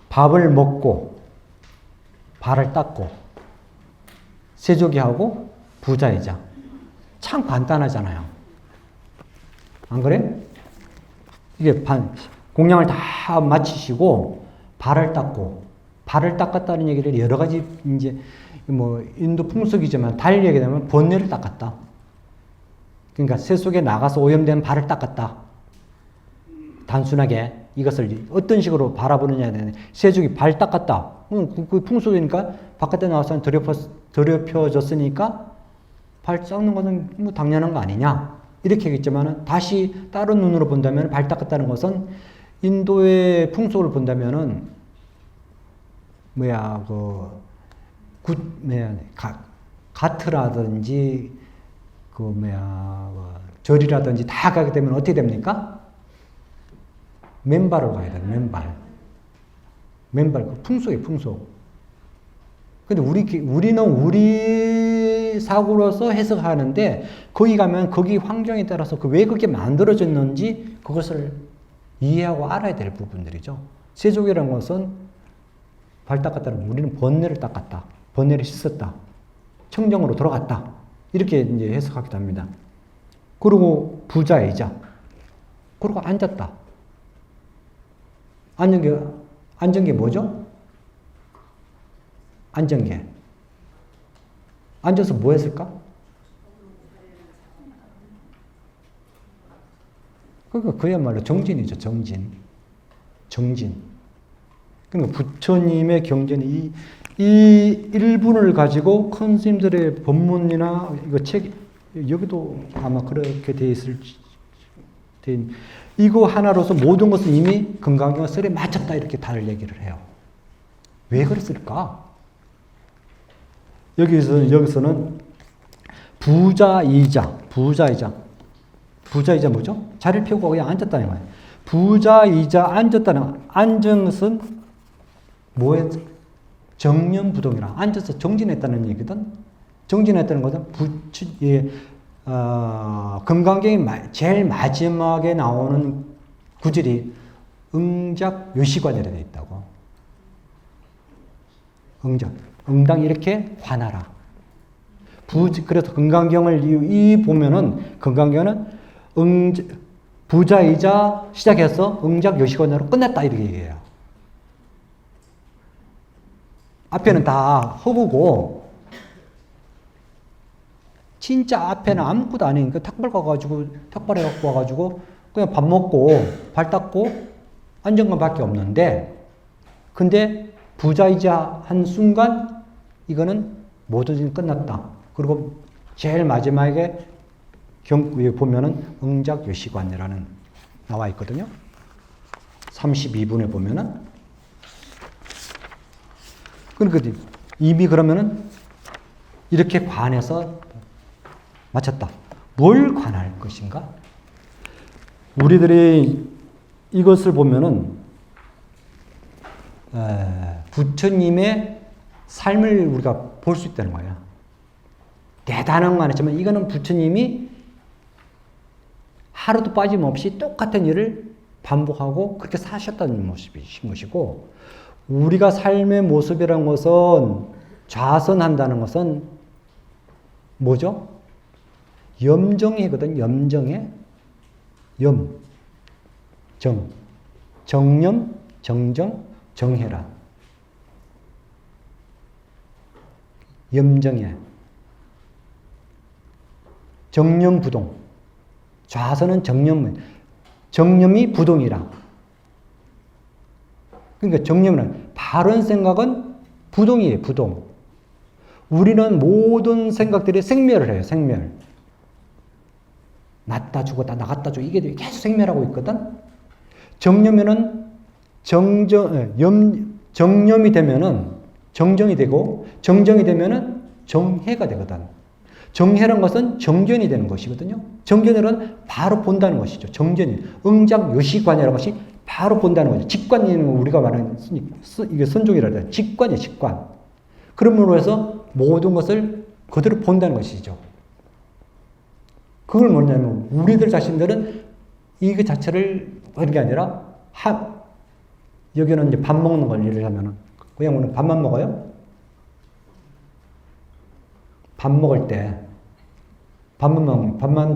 밥을 먹고 발을 닦고 세족이 하고 부자이자. 참 간단하잖아요. 안 그래? 이게 공양을 다 마치시고 발을 닦았다는 얘기를 여러 가지 이제 인도 풍속이지만 달리 얘기하면 번뇌를 닦았다. 그러니까 새 속에 나가서 오염된 발을 닦았다. 단순하게 이것을 어떤 식으로 바라보느냐에 세족이 발 닦았다. 그 풍속이니까 바깥에 나와서 더럽혀졌으니까 발 닦는 것은 당연한 거 아니냐. 이렇게 하겠지만 다시 다른 눈으로 본다면 발 닦았다는 것은 인도의 풍속을 본다면은 가트라든지 절이라든지 다 가게 되면 어떻게 됩니까? 맨발을 가야 돼요. 맨발. 그 풍속이에요, 풍속. 근데 우리는 우리 사고로서 해석하는데 거기 가면 거기 환경에 따라서 왜 그렇게 만들어졌는지 그것을 이해하고 알아야 될 부분들이죠. 세족이라는 것은 발 닦았다는 우리는 번뇌를 닦았다. 번뇌를 씻었다. 청정으로 돌아갔다. 이렇게 이제 해석하기도 합니다. 그리고 부자이자. 그리고 앉았다. 앉은 게 뭐죠? 앉은 게. 앉아서 뭐 했을까? 그러니까 그야말로 정진이죠, 정진. 그러니까 부처님의 경전이 이 일분을 가지고 큰 스님들의 법문이나 이거 책, 여기도 아마 그렇게 돼 있을, 이거 하나로서 모든 것은 이미 금강경 설에 맞췄다 이렇게 다들 얘기를 해요. 왜 그랬을까? 여기서는 부자이자 뭐죠? 자리를 펴고 그냥 앉았다는 거예요. 부자이자 앉은 것은 뭐에 정념부동이라 앉아서 정진했다는 얘기거든. 정진했다는 것은 금강경이 제일 마지막에 나오는 구절이 응작 요시관이라 되어 있다고. 응당 이렇게 관하라. 그래서 금강경을 이 보면은 금강경은 부자이자 시작해서 응작 요시관으로 끝냈다 이렇게 얘기해요. 앞에는 다 허구고 진짜 앞에는 아무것도 아니니까 탁발 해갖고 와가지고 그냥 밥 먹고 발 닦고 안정감밖에 없는데, 근데 부자이자 한 순간 이거는 모든 끝났다. 그리고 제일 마지막에 경구에 보면은 응작 요시관이라는 나와 있거든요. 32분에 보면은. 그러니까 이미 그러면은 이렇게 관해서 마쳤다. 뭘 관할 것인가? 우리들이 이것을 보면은 부처님의 삶을 우리가 볼 수 있다는 거야. 대단한 건 아니지만 이거는 부처님이 하루도 빠짐없이 똑같은 일을 반복하고 그렇게 사셨다는 모습이신 것이고, 우리가 삶의 모습이라는 것은 좌선한다는 것은 뭐죠? 염정해거든. 염정해. 정념, 정정, 정해라. 염정해. 정념부동. 좌선은 정념이 부동이라. 그러니까 정념은 바른 생각은 부동이에요. 부동. 우리는 모든 생각들이 생멸을 해요. 생멸. 났다 죽었다 나갔다 죽었다 이게 계속 생멸하고 있거든. 정념에는 정념이 되면은 정정이 되고, 정정이 되면은 정해가 되거든. 정해란 것은 정견이 되는 것이거든요. 정견이란 바로 본다는 것이죠. 정견이. 응작 요시관이라는 것이 바로 본다는 거죠. 직관이는 우리가 말하는 이게 선종이라 해요. 직관이에요. 직관. 그러므로 해서 모든 것을 그대로 본다는 것이죠. 그걸 뭐냐면 우리들 자신들은 이거 자체를 하는 게 아니라 여기는 이제 밥 먹는 걸 예를 들자면은 그냥 오늘 밥만 먹어요? 밥 먹을 때 밥만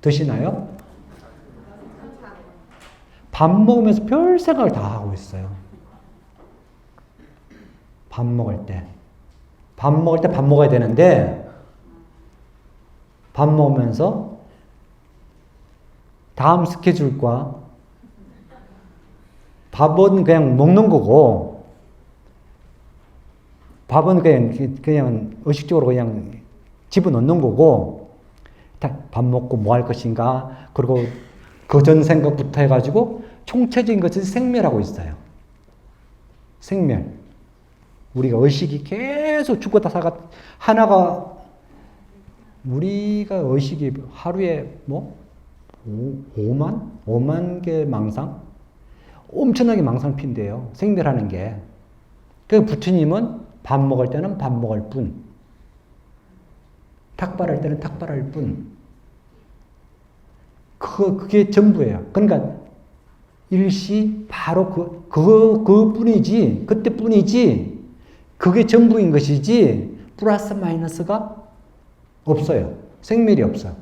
드시나요? 밥 먹으면서 별 생각을 다 하고 있어요. 밥 먹을 때 밥 먹어야 되는데, 밥 먹으면서 다음 스케줄과 밥은 그냥 먹는 거고, 밥은 그냥 의식적으로 그냥 집어넣는 거고, 밥 먹고 뭐 할 것인가, 그리고 그 전 생각부터 해가지고 총체적인 것을 생멸하고 있어요. 생멸. 우리가 의식이 계속 죽었다 살았다 우리가 의식이 하루에 5만 개 망상? 엄청나게 망상 핀대요. 생멸하는 게. 그 부처님은 밥 먹을 때는 밥 먹을 뿐, 탁발할 때는 탁발할 뿐. 그게 전부예요. 그러니까 일시 바로 그뿐이지, 그때뿐이지, 그게 전부인 것이지 플러스 마이너스가 없어요. 생멸이 없어요.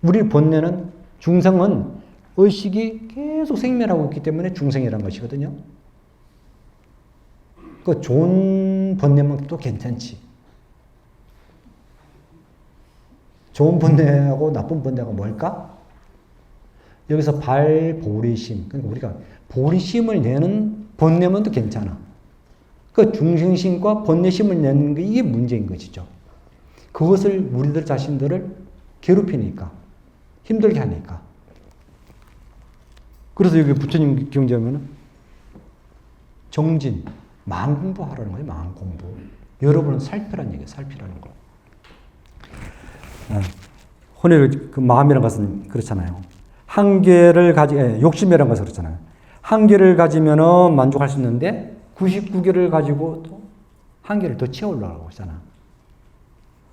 우리 본래는 중생은 의식이 계속 생멸하고 있기 때문에 중생이라는 것이거든요. 그 좋은 본래면 또 괜찮지. 좋은 본래하고 나쁜 본래가 뭘까? 여기서 발보리심. 그러니까 우리가 보리심을 내는 본래면 또 괜찮아. 그 중생심과 본래심을 내는 게 이게 문제인 것이죠. 그것을 우리들 자신들을 괴롭히니까, 힘들게 하니까. 그래서 여기 부처님 경제하면은 정진, 마음 공부하라는 거예요. 마음 공부. 여러분은 살피라는 얘기예요. 살피라는 거. 혼의 그 마음이라는 것은 그렇잖아요. 한계를 욕심이라는 것은 그렇잖아요. 한계를 가지면은 만족할 수 있는데 99개를 가지고 또 한계를 더 채우려고 하잖아.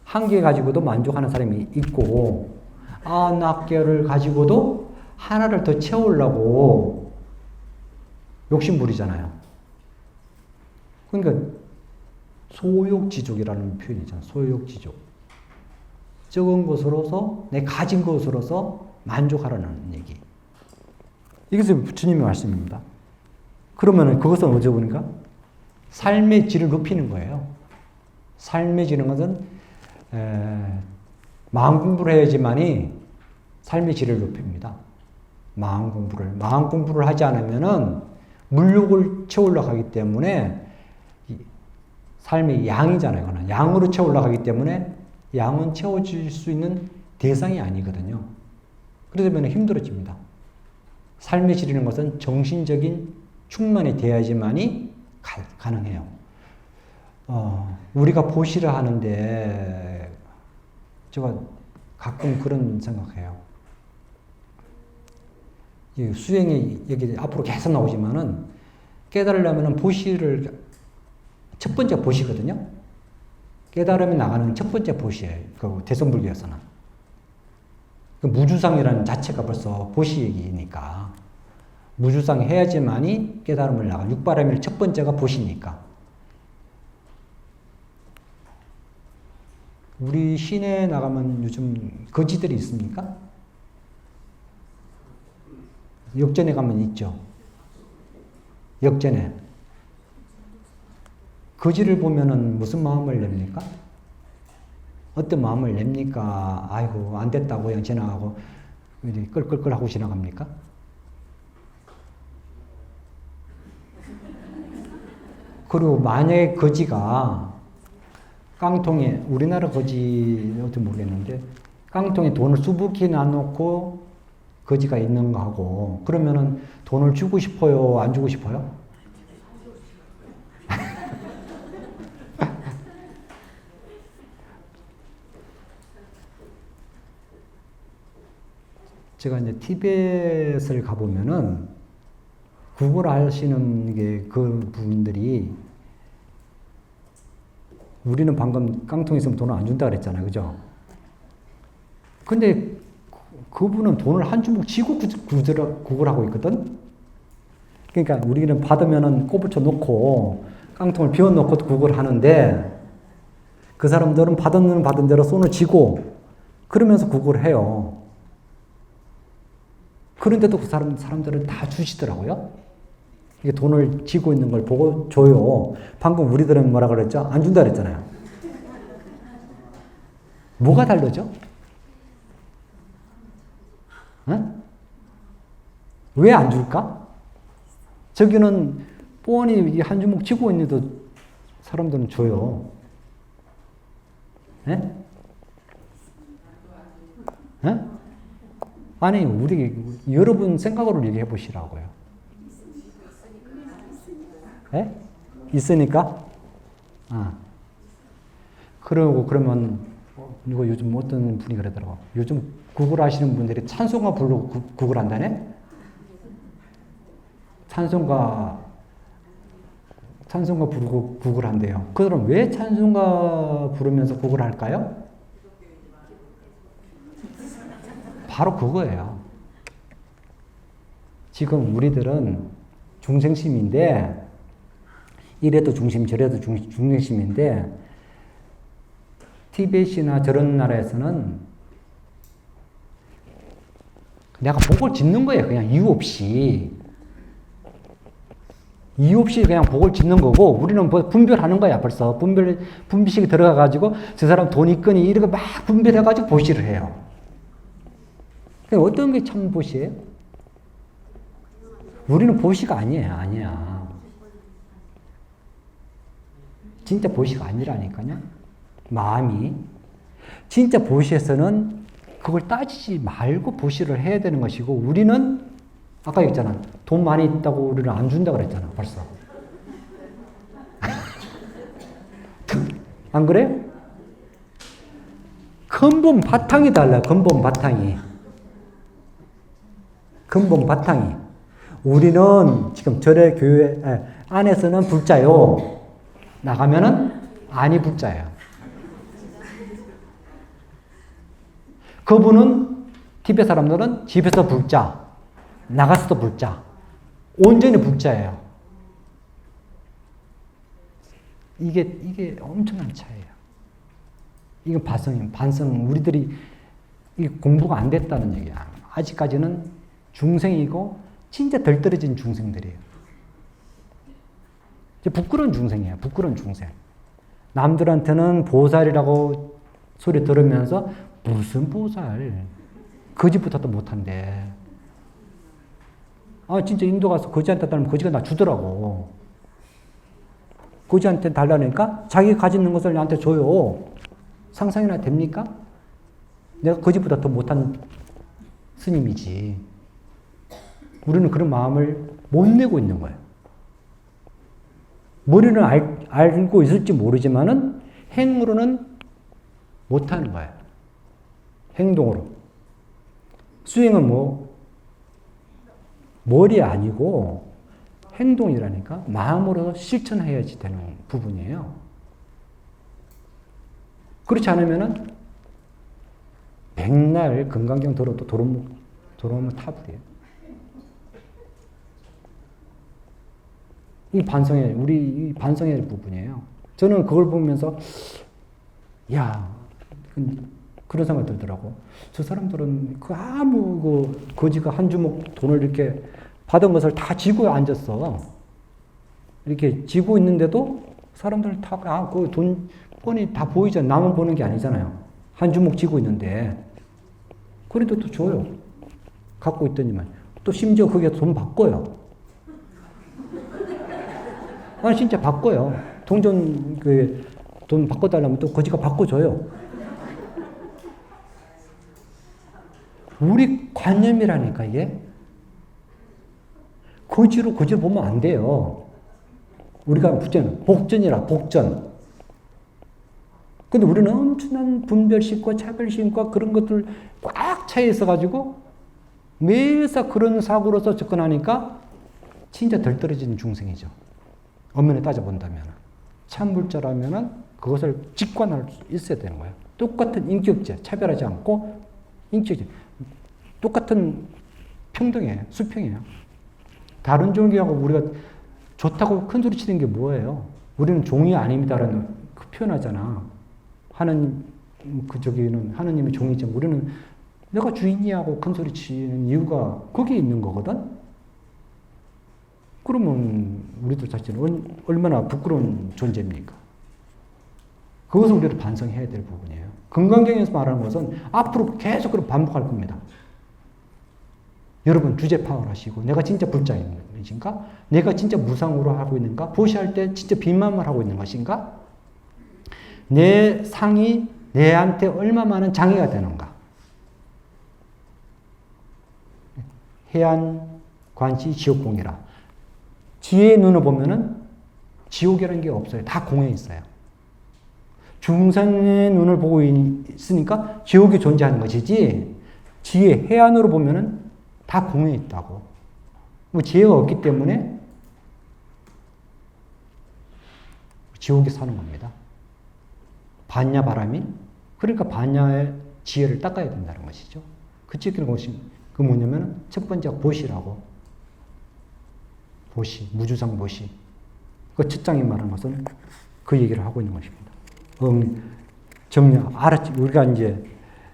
한 개 가지고도 만족하는 사람이 있고, 9개를 가지고도 하나를 더 채우려고 욕심 부리잖아요. 그러니까 소욕지족이라는 표현이잖아요. 소욕지족. 적은 것으로서, 내 가진 것으로서 만족하라는 얘기. 이것이 주님의 말씀입니다. 그러면 그것은 어디서 보니까? 삶의 질을 높이는 거예요. 삶의 질은 것은 마음 공부를 해야지만이 삶의 질을 높입니다. 마음 공부를 하지 않으면은 물욕을 채우려고 하기 때문에 삶의 양이잖아요. 그건 양으로 채우려고 하기 때문에 양은 채워질 수 있는 대상이 아니거든요. 그러다 힘들어집니다. 삶의 질이라는 것은 정신적인 충만이 되어야지만이 가능해요. 우리가 보시라 하는데 제가 가끔 그런 생각해요. 수행의 얘기 앞으로 계속 나오지만은 깨달으려면은 보시를 첫 번째 보시거든요. 깨달음이 나가는 첫 번째 보시예요. 그 대성불교에서는. 그 무주상이라는 자체가 벌써 보시 얘기니까. 무주상 해야지만이 깨달음을 나가. 육바라밀 첫 번째가 보시니까. 우리 시내에 나가면 요즘 거지들이 있습니까? 역전에 가면 있죠. 역전에. 거지를 보면은 무슨 마음을 냅니까? 어떤 마음을 냅니까? 아이고, 안 됐다고 그냥 지나가고, 끌끌끌 하고 지나갑니까? 그리고 만약에 거지가 깡통에, 우리나라 거지, 어떻게 모르겠는데, 깡통에 돈을 수북히 놔놓고 거지가 있는 거 하고, 그러면은 돈을 주고 싶어요? 안 주고 싶어요? 제가 이제 티벳을 가보면은 구걸 하시는 게 그 분들이 우리는 방금 깡통에 있으면 돈을 안 준다 그랬잖아요. 그죠? 근데 그분은 돈을 한 주먹 쥐고 구걸 하고 있거든? 그러니까 우리는 받으면은 꼬부쳐 놓고 깡통을 비워 놓고 구걸 하는데 그 사람들은 받은 대로 손을 쥐고 그러면서 구걸 해요. 그런데도 그 사람들은 다 주시더라고요. 이게 돈을 쥐고 있는 걸 보고 줘요. 방금 우리들은 뭐라 그랬죠? 안 준다 그랬잖아요. 뭐가 다르죠? 왜 안 줄까? 저기는 뻔히 한 주먹 쥐고 있는데도 사람들은 줘요. 에? 에? 아니, 여러분 생각으로 얘기해 보시라고요. 에? 있으니까? 그러면, 이거 요즘 어떤 분이 그러더라고. 요즘 구글 하시는 분들이 찬송가 부르고 구글 한다네? 찬송가 부르고 구글 한대요. 그럼 왜 찬송가 부르면서 구글 할까요? 바로 그거예요. 지금 우리들은 중생심인데, 이래도 중심, 저래도 중생심인데, 티벳이나 저런 나라에서는 내가 복을 짓는 거예요. 그냥 이유 없이. 이유 없이 그냥 복을 짓는 거고, 우리는 분별하는 거야, 벌써. 분별식이 들어가가지고, 저 사람 돈 있거니, 이렇게 막 분별해가지고 보시를 해요. 어떤 게 참 보시예요? 우리는 보시가 아니야. 진짜 보시가 아니라니까요. 마음이. 진짜 보시에서는 그걸 따지지 말고 보시를 해야 되는 것이고, 우리는 아까 얘기했잖아. 돈 많이 있다고 우리는 안 준다 그랬잖아, 벌써. 안 그래요? 근본 바탕이 달라요, 근본 바탕이. 우리는 지금 절의 교회 안에서는 불자요. 나가면은 아니 불자예요. 그분은 티베트 사람들은 집에서 불자, 나가서도 불자, 온전히 불자예요. 이게 엄청난 차이예요. 이건 반성, 우리들이 이게 공부가 안 됐다는 얘기야. 아직까지는 중생이고, 진짜 덜 떨어진 중생들이에요. 부끄러운 중생이에요. 부끄러운 중생. 남들한테는 보살이라고 소리 들으면서, 무슨 보살? 거지부터도 못한대. 진짜 인도 가서 거지한테 달라면 거지가 나 주더라고. 거지한테 달라니까 자기가 가지고 있는 것을 나한테 줘요. 상상이나 됩니까? 내가 거지보다 더 못한 스님이지. 우리는 그런 마음을 못 내고 있는 거예요. 머리는 알고 있을지 모르지만은 행으로는 못하는 거예요. 행동으로. 수행은 머리 아니고 행동이라니까 마음으로 실천해야지 되는 부분이에요. 그렇지 않으면은 백날 금강경 들어도 도로면 타불이에요. 우리 반성해야 할 부분이에요. 저는 그걸 보면서, 그런 생각이 들더라고. 저 사람들은 거지가 한 주먹 돈을 이렇게 받은 것을 다 쥐고 앉았어. 이렇게 쥐고 있는데도 사람들 다, 그 돈, 뻔히 다 보이잖아. 나만 보는 게 아니잖아요. 한 주먹 쥐고 있는데. 그래도 또 줘요. 갖고 있더니만. 또 심지어 그게 돈 바꿔요. 진짜 바꿔요. 돈 바꿔달라면 또 거지가 바꿔줘요. 우리 관념이라니까, 이게. 거지로 보면 안 돼요. 우리가 복전이라, 복전. 근데 우리는 엄청난 분별심과 차별심과 그런 것들 꽉 차 있어가지고 매사 그런 사고로서 접근하니까 진짜 덜 떨어지는 중생이죠. 엄연히 따져본다면. 참불자라면 그것을 직관할 수 있어야 되는 거예요. 똑같은 인격제, 차별하지 않고 인격제. 똑같은 평등이에요. 수평이에요. 다른 종교하고 우리가 좋다고 큰 소리 치는 게 뭐예요? 우리는 종이 아닙니다라는 그 표현하잖아. 하느님이 종이지. 우리는 내가 주인이하고 큰 소리 치는 이유가 거기에 있는 거거든? 그러면 우리들 자체는 얼마나 부끄러운 존재입니까? 그것을 우리가 반성해야 될 부분이에요. 금강경에서 말하는 것은 앞으로 계속 그렇게 반복할 겁니다. 여러분 주제 파악을 하시고 내가 진짜 불자인가? 내가 진짜 무상으로 하고 있는가? 보시할 때 진짜 빈만을 하고 있는 것인가? 내 상이 내한테 얼마 많은 장애가 되는가? 해안 관시 지옥공이라. 지혜의 눈을 보면은 지옥이라는 게 없어요. 다 공에 있어요. 중생의 눈을 보고 있으니까 지옥이 존재하는 것이지, 지혜, 해안으로 보면은 다 공에 있다고. 지혜가 없기 때문에 지옥에 사는 겁니다. 반야 바람인, 그러니까 반야의 지혜를 닦아야 된다는 것이죠. 그 찍히는 것이 그 뭐냐면 첫 번째가 보시라고. 보시, 무주상 보시. 그 첫 장에 말하는 것은 그 얘기를 하고 있는 것입니다. 정념, 우리가 이제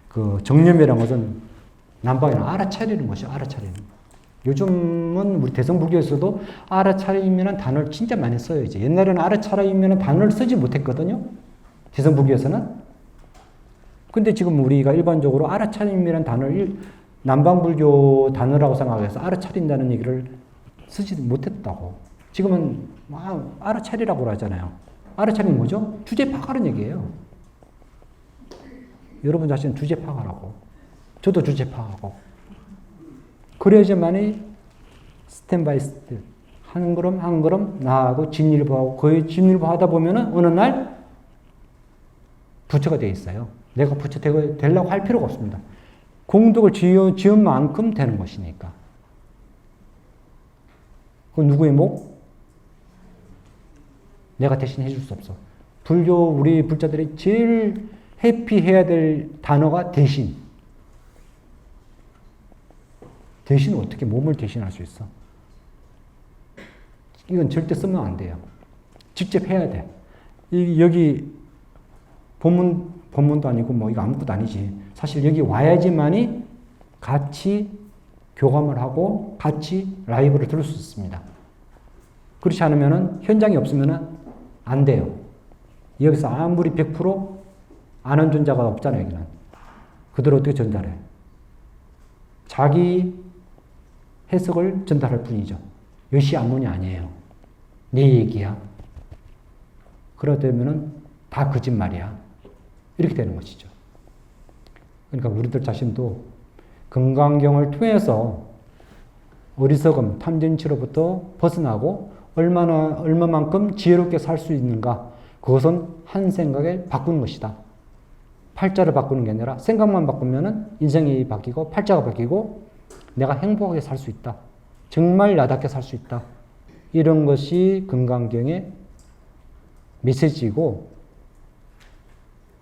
그 정념이라는 것은 남방에는 알아차리는 것이죠. 알아차리는. 요즘은 우리 대성불교에서도 알아차림이라는 단어를 진짜 많이 써요. 이제 옛날에는 알아차림이라는 단어를 쓰지 못했거든요. 대성불교에서는. 근데 지금 우리가 일반적으로 알아차림이라는 단어를 남방불교 단어라고 생각해서 알아차린다는 얘기를 쓰지 못했다고. 지금은 알아차리라고 하잖아요. 알아차리는 뭐죠? 주제 파악하는 얘기예요. 여러분 자신은 주제 파악하라고. 저도 주제 파악하고. 그래야지만이 스텝 바이 스텝, 한 걸음 한 걸음 나아가고 진일보하고, 거의 진일보하다 보면은 어느 날 부처가 되어 있어요. 내가 부처 되려고 할 필요가 없습니다. 공덕을 지은 만큼 되는 것이니까. 그 누구의 목? 내가 대신 해줄 수 없어. 우리 불자들이 제일 해피해야 될 단어가 대신. 대신 어떻게 몸을 대신할 수 있어? 이건 절대 쓰면 안 돼요. 직접 해야 돼. 여기 본문도 아니고 뭐 이거 아무것도 아니지. 사실 여기 와야지만이 같이 교감을 하고 같이 라이브를 들을 수 있습니다. 그렇지 않으면은 현장이 없으면은 안 돼요. 여기서 아무리 100% 아는 존재가 없잖아요, 여기는. 그대로 어떻게 전달해? 자기 해석을 전달할 뿐이죠. 여시 안문이 아니에요. 내 얘기야. 그러다면은 다 거짓말이야. 이렇게 되는 것이죠. 그러니까 우리들 자신도 금강경을 통해서 어리석음, 탐진치로부터 벗어나고 얼마만큼 지혜롭게 살 수 있는가? 그것은 한 생각에 바꾸는 것이다. 팔자를 바꾸는 게 아니라 생각만 바꾸면은 인생이 바뀌고 팔자가 바뀌고 내가 행복하게 살 수 있다. 정말 나답게 살 수 있다. 이런 것이 금강경의 메시지이고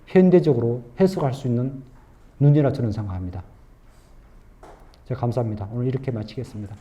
현대적으로 해석할 수 있는 눈이라 저는 생각합니다. 감사합니다. 오늘 이렇게 마치겠습니다.